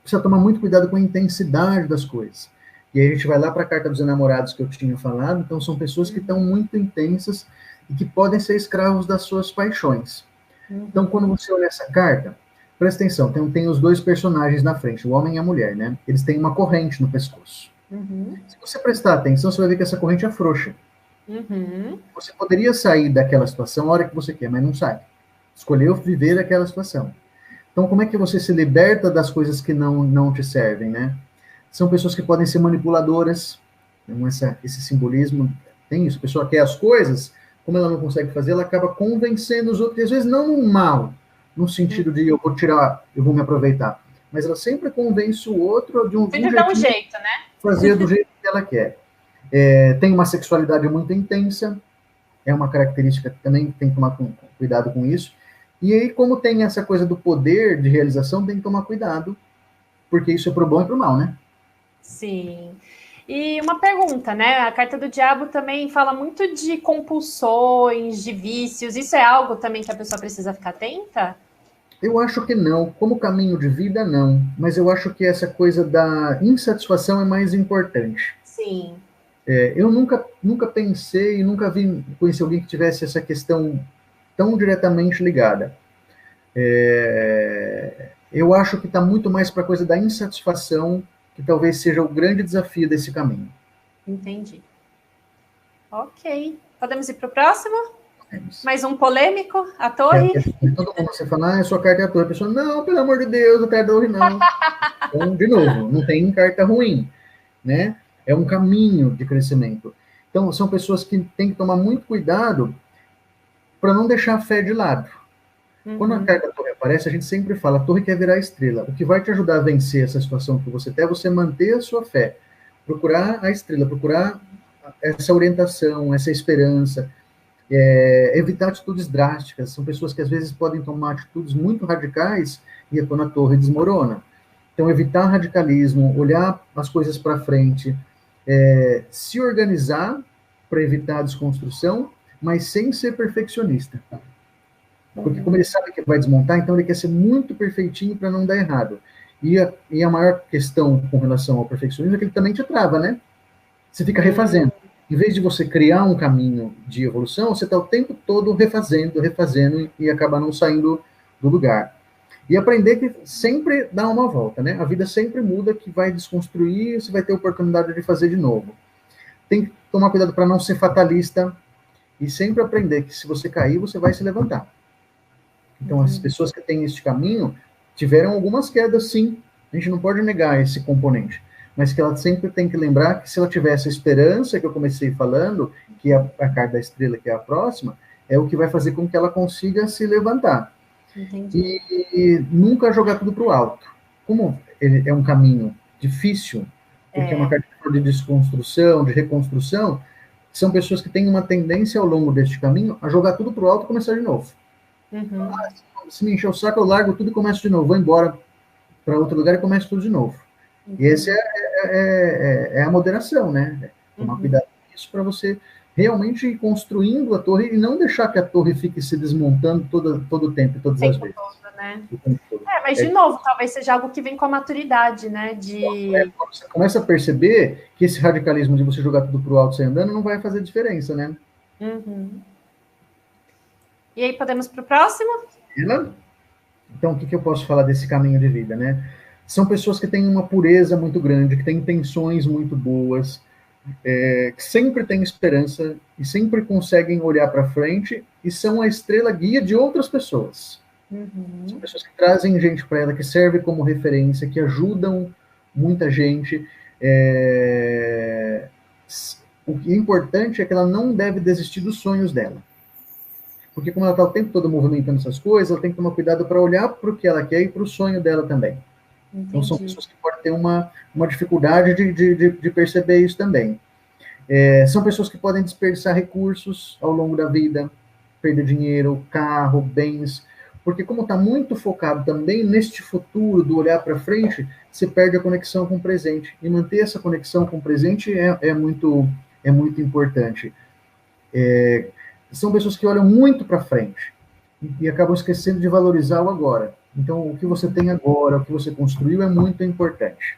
Precisa tomar muito cuidado com a intensidade das coisas. E aí a gente vai lá para a carta dos enamorados que eu tinha falado, então são pessoas que estão muito intensas e que podem ser escravos das suas paixões. Então, quando você olha essa carta, presta atenção, tem os dois personagens na frente, o homem e a mulher, né? Eles têm uma corrente no pescoço. Se você prestar atenção, você vai ver que essa corrente é frouxa. Você poderia sair daquela situação a hora que você quer, mas não sai. Escolheu viver aquela situação. Então, como é que você se liberta das coisas que não te servem, né? São pessoas que podem ser manipuladoras. Então, esse simbolismo tem isso. A pessoa quer as coisas, como ela não consegue fazer, ela acaba convencendo os outros, e às vezes não no mal, no sentido de eu vou me aproveitar. Mas ela sempre convence o outro de um jeito, né? Fazer do jeito que ela quer. Tem uma sexualidade muito intensa, é uma característica que também tem que tomar cuidado com isso. E aí, como tem essa coisa do poder de realização, tem que tomar cuidado, porque isso é pro bom e pro mal, né? Sim. E uma pergunta, né? A carta do diabo também fala muito de compulsões, de vícios. Isso é algo também que a pessoa precisa ficar atenta? Eu acho que não. Como caminho de vida, não. Mas eu acho que essa coisa da insatisfação é mais importante. Sim. Eu nunca pensei, nunca conheci alguém que tivesse essa questão tão diretamente ligada. Eu acho que está muito mais para a coisa da insatisfação, que talvez seja o grande desafio desse caminho. Entendi. Ok. Podemos ir para o próximo? É isso. Mais um polêmico, a torre. Todo mundo você fala, a sua carta é a torre. A pessoa, não, pelo amor de Deus, a carta da torre não. Então, de novo, não tem carta ruim, né? É um caminho de crescimento. Então, são pessoas que têm que tomar muito cuidado para não deixar a fé de lado. Quando a carta da torre aparece, a gente sempre fala, a torre quer virar estrela. O que vai te ajudar a vencer essa situação que você tem é você manter a sua fé. Procurar a estrela, procurar essa orientação, essa esperança, evitar atitudes drásticas. São pessoas que às vezes podem tomar atitudes muito radicais e é quando a torre desmorona. Então, evitar radicalismo, olhar as coisas para frente, se organizar para evitar a desconstrução, mas sem ser perfeccionista. Porque como ele sabe que vai desmontar, então ele quer ser muito perfeitinho para não dar errado. E a maior questão com relação ao perfeccionismo é que ele também te trava, né? Você fica refazendo. Em vez de você criar um caminho de evolução, você está o tempo todo refazendo e acaba não saindo do lugar. E aprender que sempre dá uma volta, né? A vida sempre muda, que vai desconstruir, você vai ter oportunidade de fazer de novo. Tem que tomar cuidado para não ser fatalista e sempre aprender que se você cair, você vai se levantar. Então, as pessoas que têm este caminho tiveram algumas quedas, sim. A gente não pode negar esse componente. Mas que ela sempre tem que lembrar que se ela tivesse a esperança que eu comecei falando, que é a carta da estrela, que é a próxima, é o que vai fazer com que ela consiga se levantar. Entendi. E nunca jogar tudo para o alto. Como ele é um caminho difícil, porque é uma carta de desconstrução, de reconstrução, são pessoas que têm uma tendência ao longo deste caminho a jogar tudo para o alto e começar de novo. Se me encher o saco, eu largo tudo e começo de novo. Vou embora para outro lugar e começo tudo de novo. E esse é a moderação, né? Tomar cuidado com isso para você realmente ir construindo a torre e não deixar que a torre fique se desmontando todo o tempo, todas as vezes. Todo, né? Mas de novo, talvez seja algo que vem com a maturidade, né? Quando você começa a perceber que esse radicalismo de você jogar tudo pro alto sem andando não vai fazer diferença, né? E aí, podemos para o próximo? Então, o que eu posso falar desse caminho de vida, né? São pessoas que têm uma pureza muito grande, que têm intenções muito boas, que sempre têm esperança e sempre conseguem olhar para frente e são a estrela guia de outras pessoas. São pessoas que trazem gente para ela, que servem como referência, que ajudam muita gente. O que é importante é que ela não deve desistir dos sonhos dela. Porque como ela está o tempo todo movimentando essas coisas, ela tem que tomar cuidado para olhar para o que ela quer e para o sonho dela também. Então, são pessoas que podem ter uma dificuldade de perceber isso também. São pessoas que podem desperdiçar recursos ao longo da vida, perder dinheiro, carro, bens, porque como está muito focado também neste futuro do olhar para frente, você perde a conexão com o presente. E manter essa conexão com o presente é muito importante. São pessoas que olham muito para frente e acabam esquecendo de valorizar o agora. Então, o que você tem agora, o que você construiu é muito importante.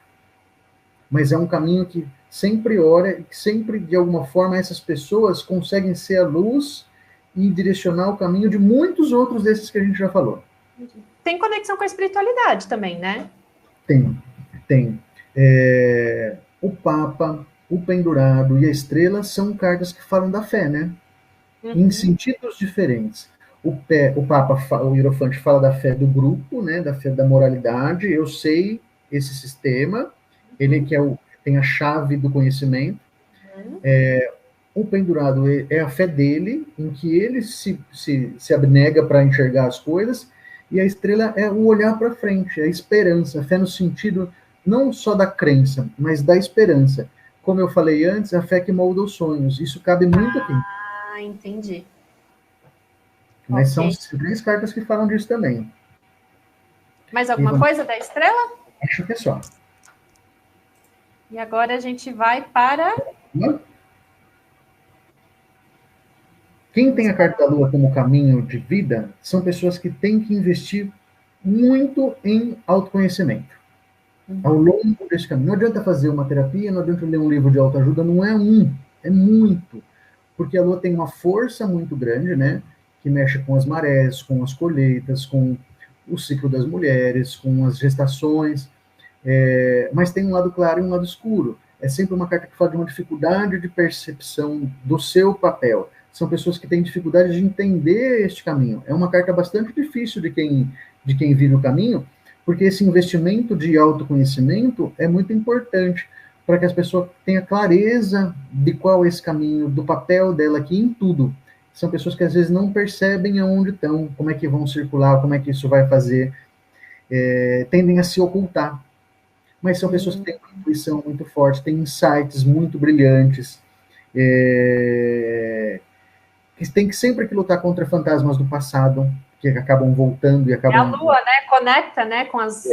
Mas é um caminho que sempre ora e que sempre, de alguma forma, essas pessoas conseguem ser a luz e direcionar o caminho de muitos outros desses que a gente já falou. Tem conexão com a espiritualidade também, né? Tem. O Papa, o Pendurado e a Estrela são cartas que falam da fé, né? Em sentidos diferentes. O Papa, o Hierofante, fala da fé do grupo, né, da fé da moralidade. Eu sei esse sistema, ele que tem a chave do conhecimento. O Pendurado é a fé dele, em que ele se abnega para enxergar as coisas, e a Estrela é o olhar para frente, a esperança, a fé no sentido não só da crença, mas da esperança. Como eu falei antes, a fé que molda os sonhos. Isso cabe muito aqui. Entendi. Mas são 3 cartas que falam disso também. Mais alguma coisa da Estrela? Acho que é só. E agora a gente vai para... Quem tem a carta da Lua como caminho de vida são pessoas que têm que investir muito em autoconhecimento. Ao longo desse caminho. Não adianta fazer uma terapia, não adianta ler um livro de autoajuda, não é é muito. Porque a Lua tem uma força muito grande, né? Que mexe com as marés, com as colheitas, com o ciclo das mulheres, com as gestações, mas tem um lado claro e um lado escuro. é sempre uma carta que fala de uma dificuldade de percepção do seu papel. São pessoas que têm dificuldade de entender este caminho. É uma carta bastante difícil de quem vive o caminho, porque esse investimento de autoconhecimento é muito importante para que as pessoas tenham clareza de qual é esse caminho, do papel dela aqui em tudo. São pessoas que às vezes não percebem aonde estão, como é que vão circular, como é que isso vai fazer, tendem a se ocultar. Mas são pessoas que têm uma intuição muito forte, têm insights muito brilhantes, que tem que sempre que lutar contra fantasmas do passado, que acabam voltando e acabam... É a lua, né? Conecta, né, com as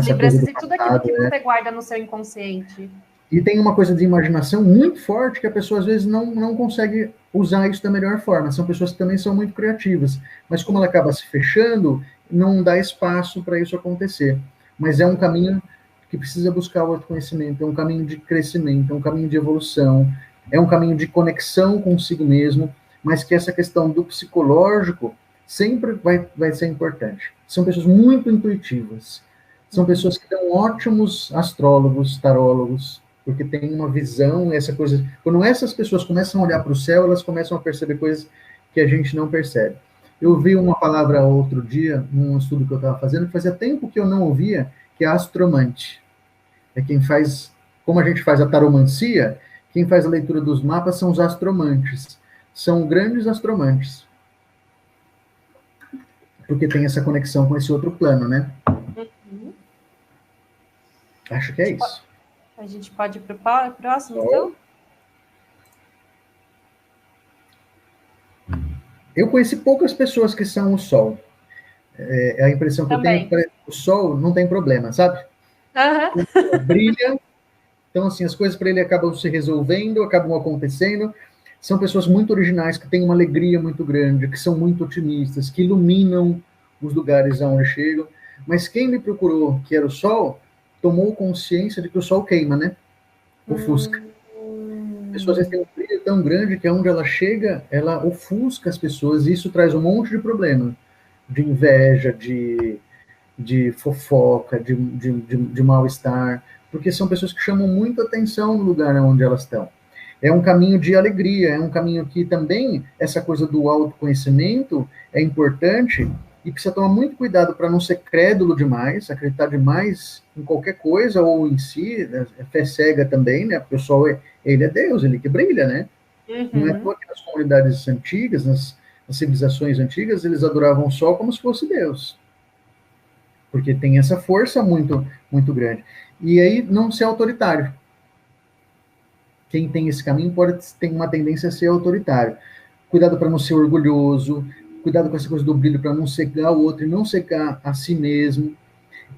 lembranças e tudo aquilo que você guarda no seu inconsciente. E tem uma coisa de imaginação muito forte que a pessoa, às vezes, não consegue usar isso da melhor forma. São pessoas que também são muito criativas. Mas como ela acaba se fechando, não dá espaço para isso acontecer. Mas é um caminho que precisa buscar o autoconhecimento, é um caminho de crescimento, é um caminho de evolução, é um caminho de conexão consigo mesmo, mas que essa questão do psicológico sempre vai ser importante. São pessoas muito intuitivas, são pessoas que são ótimos astrólogos, tarólogos, porque tem uma visão, essa coisa... Quando essas pessoas começam a olhar para o céu, elas começam a perceber coisas que a gente não percebe. Eu vi uma palavra outro dia, num estudo que eu estava fazendo, que fazia tempo que eu não ouvia, que é astromante. É quem faz, como a gente faz a taromancia, quem faz a leitura dos mapas são os astromantes. São grandes astromantes. Porque tem essa conexão com esse outro plano, né? Uhum. Acho que é isso. A gente pode ir para o próximo, então? Eu conheci poucas pessoas que são o Sol. É a impressão que Também. eu tenho, o Sol não tem problema, sabe? Uhum. Brilha, então assim, as coisas para ele acabam se resolvendo, acabam acontecendo. São pessoas muito originais, que têm uma alegria muito grande, que são muito otimistas, que iluminam os lugares aonde chegam. Mas quem me procurou, que era o Sol, tomou consciência de que o Sol queima, né? Ofusca. As pessoas têm um brilho tão grande que onde ela chega, ela ofusca as pessoas, e isso traz um monte de problema, de inveja, de fofoca, de mal-estar, porque são pessoas que chamam muito atenção no lugar onde elas estão. É um caminho de alegria, é um caminho que também, essa coisa do autoconhecimento é importante, e precisa tomar muito cuidado para não ser crédulo demais, acreditar demais em qualquer coisa, ou em si, né? Fé cega também, né? Porque o Sol, ele é Deus, ele que brilha, né? Uhum. Não é porque nas comunidades antigas, nas civilizações antigas, eles adoravam o Sol como se fosse Deus. Porque tem essa força muito, muito grande. E aí, não ser autoritário. Quem tem esse caminho tem uma tendência a ser autoritário. Cuidado para não ser orgulhoso, cuidado com essa coisa do brilho para não cegar o outro e não cegar a si mesmo.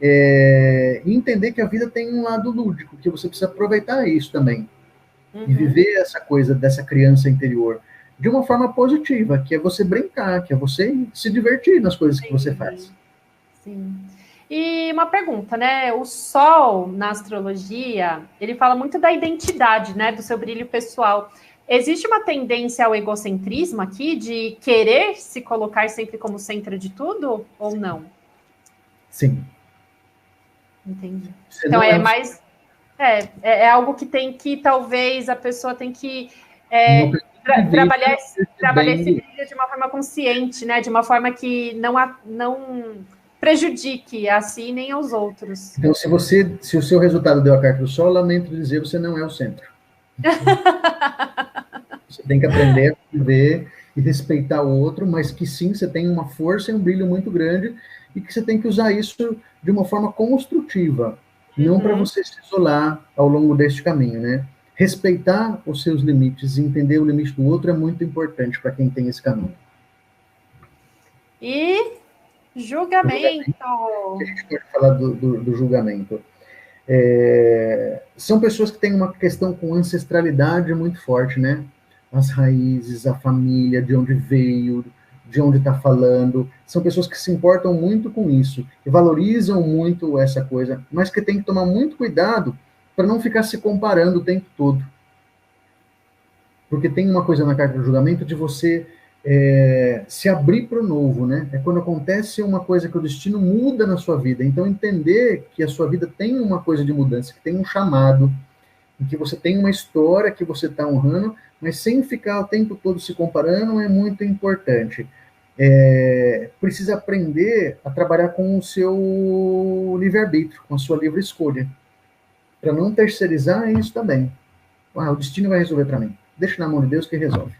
E entender que a vida tem um lado lúdico, que você precisa aproveitar isso também. Uhum. E viver essa coisa dessa criança interior de uma forma positiva, que é você brincar, que é você se divertir nas coisas que você faz. Sim. E uma pergunta, né? O Sol, na astrologia, ele fala muito da identidade, né? Do seu brilho pessoal. Existe uma tendência ao egocentrismo aqui, de querer se colocar sempre como centro de tudo, ou não? Sim. Entendi. Então é mais... É algo que tem que, talvez, a pessoa tem que trabalhar esse brilho de uma forma consciente, né? De uma forma que não prejudique a si nem aos outros. Então, se o seu resultado deu a carta do Sol, lamento dizer, você não é o centro. Você tem que aprender a viver e respeitar o outro, mas que sim, você tem uma força e um brilho muito grande e que você tem que usar isso de uma forma construtiva, não para você se isolar ao longo deste caminho, né? Respeitar os seus limites e entender o limite do outro é muito importante para quem tem esse caminho. E julgamento. A gente pode falar do julgamento. São pessoas que têm uma questão com ancestralidade muito forte, né? As raízes, a família, de onde veio, de onde está falando. São pessoas que se importam muito com isso, que valorizam muito essa coisa, mas que tem que tomar muito cuidado para não ficar se comparando o tempo todo. Porque tem uma coisa na carta do julgamento de você se abrir para o novo, né? É quando acontece uma coisa que o destino muda na sua vida. Então, entender que a sua vida tem uma coisa de mudança, que tem um chamado, em que você tem uma história que você está honrando, mas sem ficar o tempo todo se comparando, é muito importante. Precisa aprender a trabalhar com o seu livre-arbítrio, com a sua livre escolha, para não terceirizar isso também. O destino vai resolver para mim. Deixa na mão de Deus que resolve.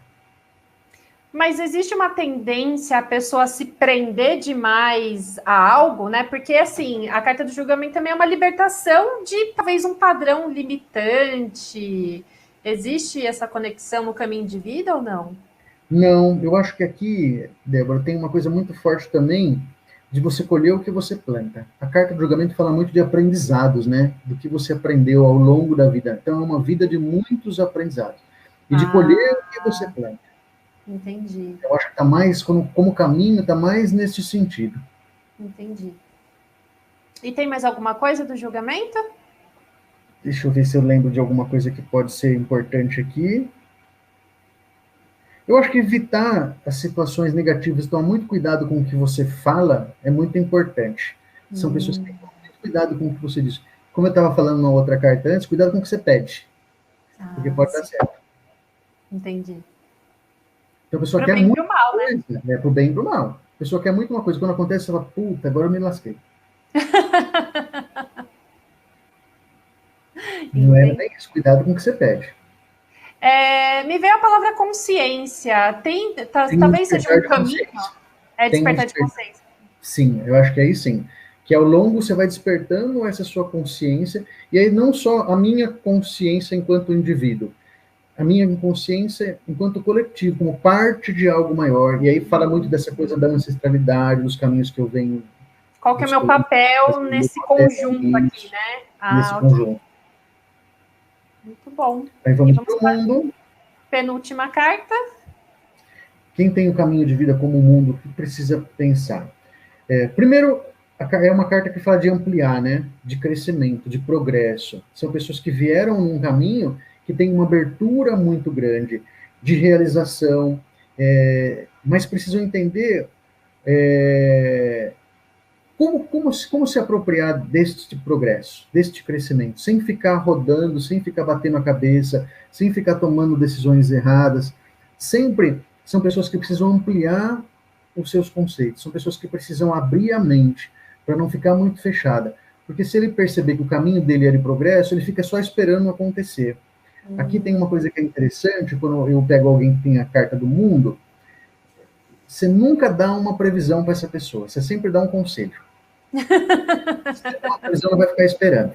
Mas existe uma tendência a pessoa se prender demais a algo, né? Porque, assim, a carta do julgamento também é uma libertação de talvez um padrão limitante. Existe essa conexão no caminho de vida ou não? Não, eu acho que aqui, Débora, tem uma coisa muito forte também de você colher o que você planta. A carta do julgamento fala muito de aprendizados, né? Do que você aprendeu ao longo da vida. Então, é uma vida de muitos aprendizados. E de colher o que você planta. Entendi. Eu acho que está mais, como caminho, está mais nesse sentido. Entendi. E tem mais alguma coisa do julgamento? Deixa eu ver se eu lembro de alguma coisa que pode ser importante aqui. Eu acho que evitar as situações negativas, tomar muito cuidado com o que você fala, é muito importante. São pessoas que têm muito cuidado com o que você diz. Como eu estava falando na outra carta antes, cuidado com o que você pede. Porque pode dar certo. Entendi. Então a pessoa quer muito coisa, né? Pro bem e pro mal. A pessoa quer muito uma coisa, quando acontece, você fala, puta, agora eu me lasquei. Não é nem isso, cuidado com o que você pede. Me veio a palavra consciência. Talvez seja um caminho. Despertar de consciência. Sim, eu acho que aí sim. Que ao longo você vai despertando essa sua consciência, e aí não só a minha consciência enquanto indivíduo, a minha consciência enquanto coletivo, como parte de algo maior. E aí fala muito dessa coisa da ancestralidade, dos caminhos que eu venho. Qual que é o meu papel nesse conjunto aqui, né? Nesse conjunto. Muito bom. Aí vamos para o mundo. Penúltima carta. Quem tem o caminho de vida como mundo, o que precisa pensar? Primeiro, é uma carta que fala de ampliar, né? De crescimento, de progresso. São pessoas que vieram num caminho que tem uma abertura muito grande de realização, mas precisam entender como se apropriar deste progresso, deste crescimento, sem ficar rodando, sem ficar batendo a cabeça, sem ficar tomando decisões erradas. Sempre são pessoas que precisam ampliar os seus conceitos, são pessoas que precisam abrir a mente para não ficar muito fechada. Porque se ele perceber que o caminho dele é de progresso, ele fica só esperando acontecer. Aqui tem uma coisa que é interessante, quando eu pego alguém que tem a carta do mundo, você nunca dá uma previsão para essa pessoa, você sempre dá um conselho. Se você dá uma previsão, ela vai ficar esperando.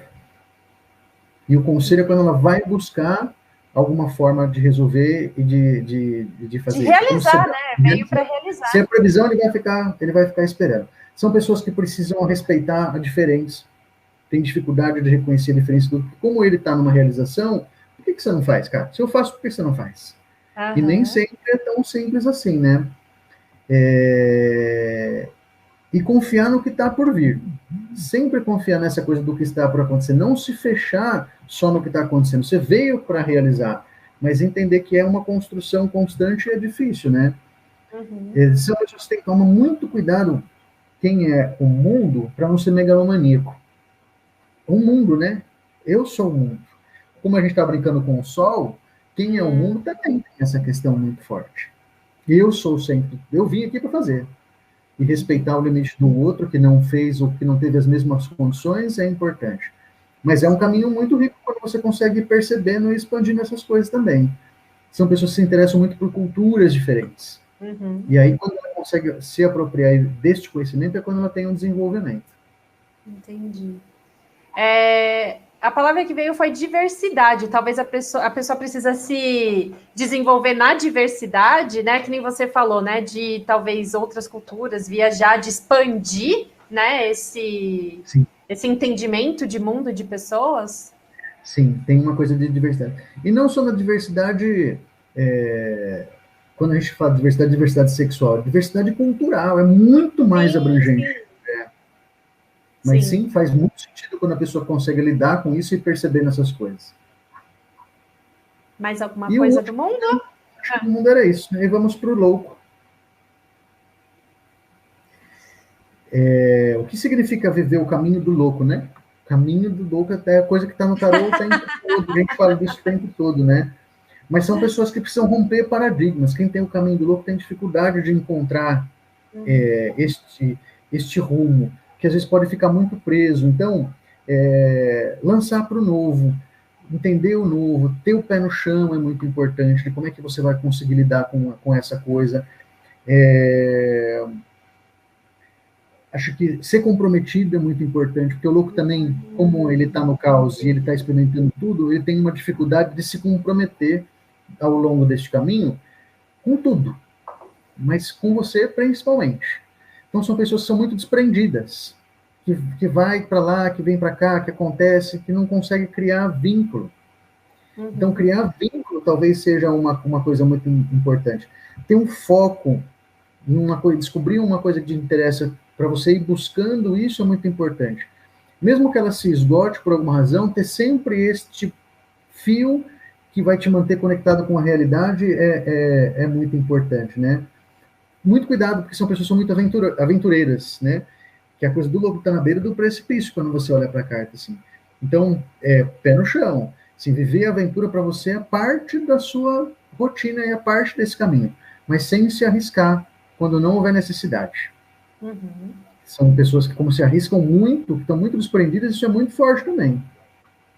E o conselho é quando ela vai buscar alguma forma de resolver e de fazer. De realizar, né? Veio para realizar. Se a previsão, ele vai ficar esperando. São pessoas que precisam respeitar a diferença, tem dificuldade de reconhecer a diferença do... Como ele está numa realização, por que você não faz, cara? Se eu faço, por que você não faz? E nem sempre é tão simples assim, né? E confiar no que está por vir. Sempre confiar nessa coisa do que está por acontecer. Não se fechar só no que está acontecendo. Você veio para realizar, mas entender que é uma construção constante é difícil, né? São pessoas que têm que tomar muito cuidado, quem é o mundo, para não ser megalomaníaco. O mundo, né? Eu sou o mundo. Como a gente está brincando com o sol, quem é o mundo também tem essa questão muito forte. Eu sou o centro. Eu vim aqui para fazer. E respeitar o limite do outro, que não fez ou que não teve as mesmas condições, é importante. Mas é um caminho muito rico quando você consegue ir percebendo e expandindo essas coisas também. São pessoas que se interessam muito por culturas diferentes. E aí, quando ela consegue se apropriar deste conhecimento, é quando ela tem um desenvolvimento. Entendi. A palavra que veio foi diversidade. Talvez a pessoa precisa se desenvolver na diversidade, né? Que nem você falou, né? De talvez outras culturas, viajar, de expandir, né? Esse entendimento de mundo de pessoas. Sim, tem uma coisa de diversidade. E não só na diversidade, quando a gente fala de diversidade sexual, diversidade cultural, é muito mais abrangente. Mas sim, faz muito sentido quando a pessoa consegue lidar com isso e perceber nessas coisas. Mais alguma coisa do mundo? Acho que o mundo era isso. Aí vamos para o louco. O que significa viver o caminho do louco, né? Caminho do louco até a coisa que está no tarô o tempo todo, a gente fala disso o tempo todo, né? Mas são pessoas que precisam romper paradigmas. Quem tem o caminho do louco tem dificuldade de encontrar este rumo, que às vezes pode ficar muito preso. Então, lançar para o novo, entender o novo, ter o pé no chão é muito importante, de como é que você vai conseguir lidar com essa coisa. Acho que ser comprometido é muito importante, porque o louco também, como ele está no caos e ele está experimentando tudo, ele tem uma dificuldade de se comprometer ao longo deste caminho com tudo, mas com você principalmente. Então são pessoas que são muito desprendidas, que vai para lá, que vem para cá, que acontece, que não consegue criar vínculo. Então criar vínculo talvez seja uma coisa muito importante. Ter um foco em uma coisa, descobrir uma coisa que te interessa para você ir buscando isso é muito importante. Mesmo que ela se esgote por alguma razão, ter sempre este fio que vai te manter conectado com a realidade é muito importante, né? Muito cuidado, porque são pessoas que são muito aventureiras, né? Que a coisa do lobo está na beira do precipício quando você olha para a carta, assim. Então, pé no chão. Assim, viver a aventura para você é parte da sua rotina e é parte desse caminho, mas sem se arriscar quando não houver necessidade. São pessoas que, como se arriscam muito, que estão muito desprendidas, isso é muito forte também.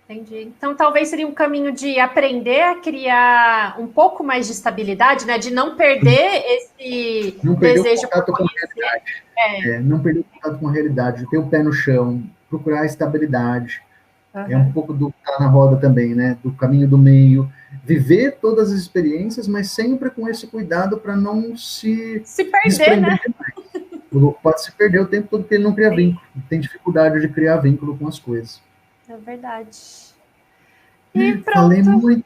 Entendi. Então, talvez seria um caminho de aprender a criar um pouco mais de estabilidade, né? De não perder esse desejo por conhecer. Não perder o contato com a realidade, ter o pé no chão, procurar a estabilidade. É um pouco do que está na roda também, né? Do caminho do meio. Viver todas as experiências, mas sempre com esse cuidado para não se perder, né? O louco pode se perder o tempo todo porque ele não cria vínculo. Tem dificuldade de criar vínculo com as coisas. É verdade. E pronto. Falei muito.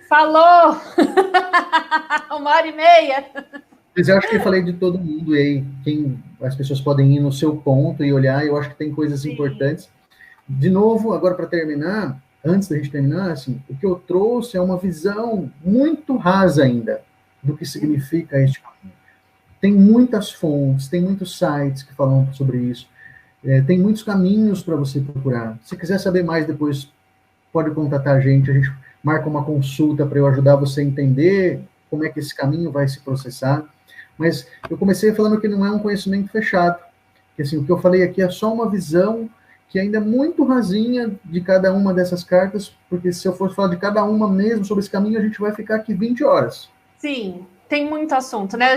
Falou! 1h30. Mas eu acho que eu falei de todo mundo. E aí, as pessoas podem ir no seu ponto e olhar. Eu acho que tem coisas importantes. De novo, agora para terminar, antes da gente terminar, assim, o que eu trouxe é uma visão muito rasa ainda do que significa este caminho. Tem muitas fontes, tem muitos sites que falam sobre isso. Tem muitos caminhos para você procurar. Se quiser saber mais depois, pode contatar a gente marca uma consulta para eu ajudar você a entender como é que esse caminho vai se processar. Mas eu comecei falando que não é um conhecimento fechado. Que, assim, o que eu falei aqui é só uma visão que ainda é muito rasinha de cada uma dessas cartas, porque se eu for falar de cada uma mesmo sobre esse caminho, a gente vai ficar aqui 20 horas. Sim. Tem muito assunto, né?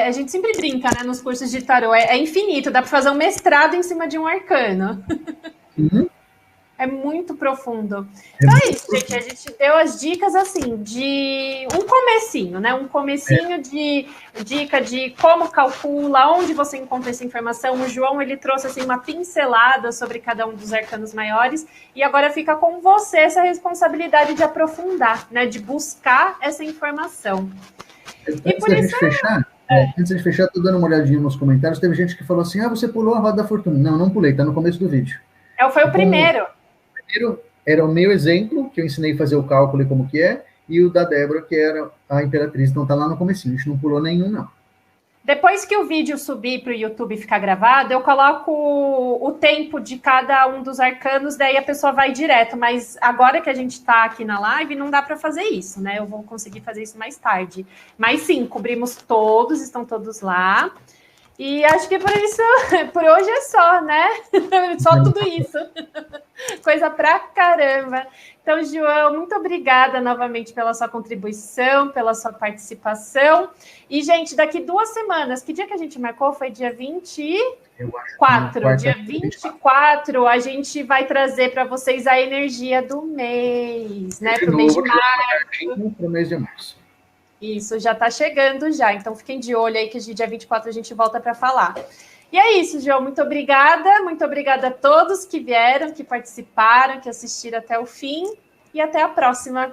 A gente sempre brinca, né, nos cursos de tarô. É infinito, dá para fazer um mestrado em cima de um arcano. É muito profundo. Então é isso, gente. A gente deu as dicas, assim, de um comecinho, né? Um comecinho de dica de como calcula, onde você encontra essa informação. O João, ele trouxe, assim, uma pincelada sobre cada um dos arcanos maiores. E agora fica com você essa responsabilidade de aprofundar, né? De buscar essa informação. Antes da gente fechar, estou dando uma olhadinha nos comentários. Teve gente que falou assim: você pulou a roda da fortuna. Não pulei, está no começo do vídeo. Foi o primeiro. O primeiro era o meu exemplo, que eu ensinei a fazer o cálculo e como que é, e o da Débora, que era a Imperatriz. Então está lá no comecinho. A gente não pulou nenhum, não. Depois que o vídeo subir para o YouTube e ficar gravado, eu coloco o tempo de cada um dos arcanos, daí a pessoa vai direto. Mas agora que a gente está aqui na live, não dá para fazer isso, né? Eu vou conseguir fazer isso mais tarde. Mas sim, cobrimos todos, estão todos lá. E acho que por hoje é só, né? Só tudo isso. Coisa pra caramba. Então, João, muito obrigada novamente pela sua contribuição, pela sua participação. E, gente, daqui 2 semanas, que dia que a gente marcou? Foi dia 24. Dia 24, a gente vai trazer para vocês a energia do mês, né? Para o mês de março. Para o mês de março. Isso, já está chegando já. Então, fiquem de olho aí que dia 24 a gente volta para falar. E é isso, João. Muito obrigada. Muito obrigada a todos que vieram, que participaram, que assistiram até o fim. E até a próxima.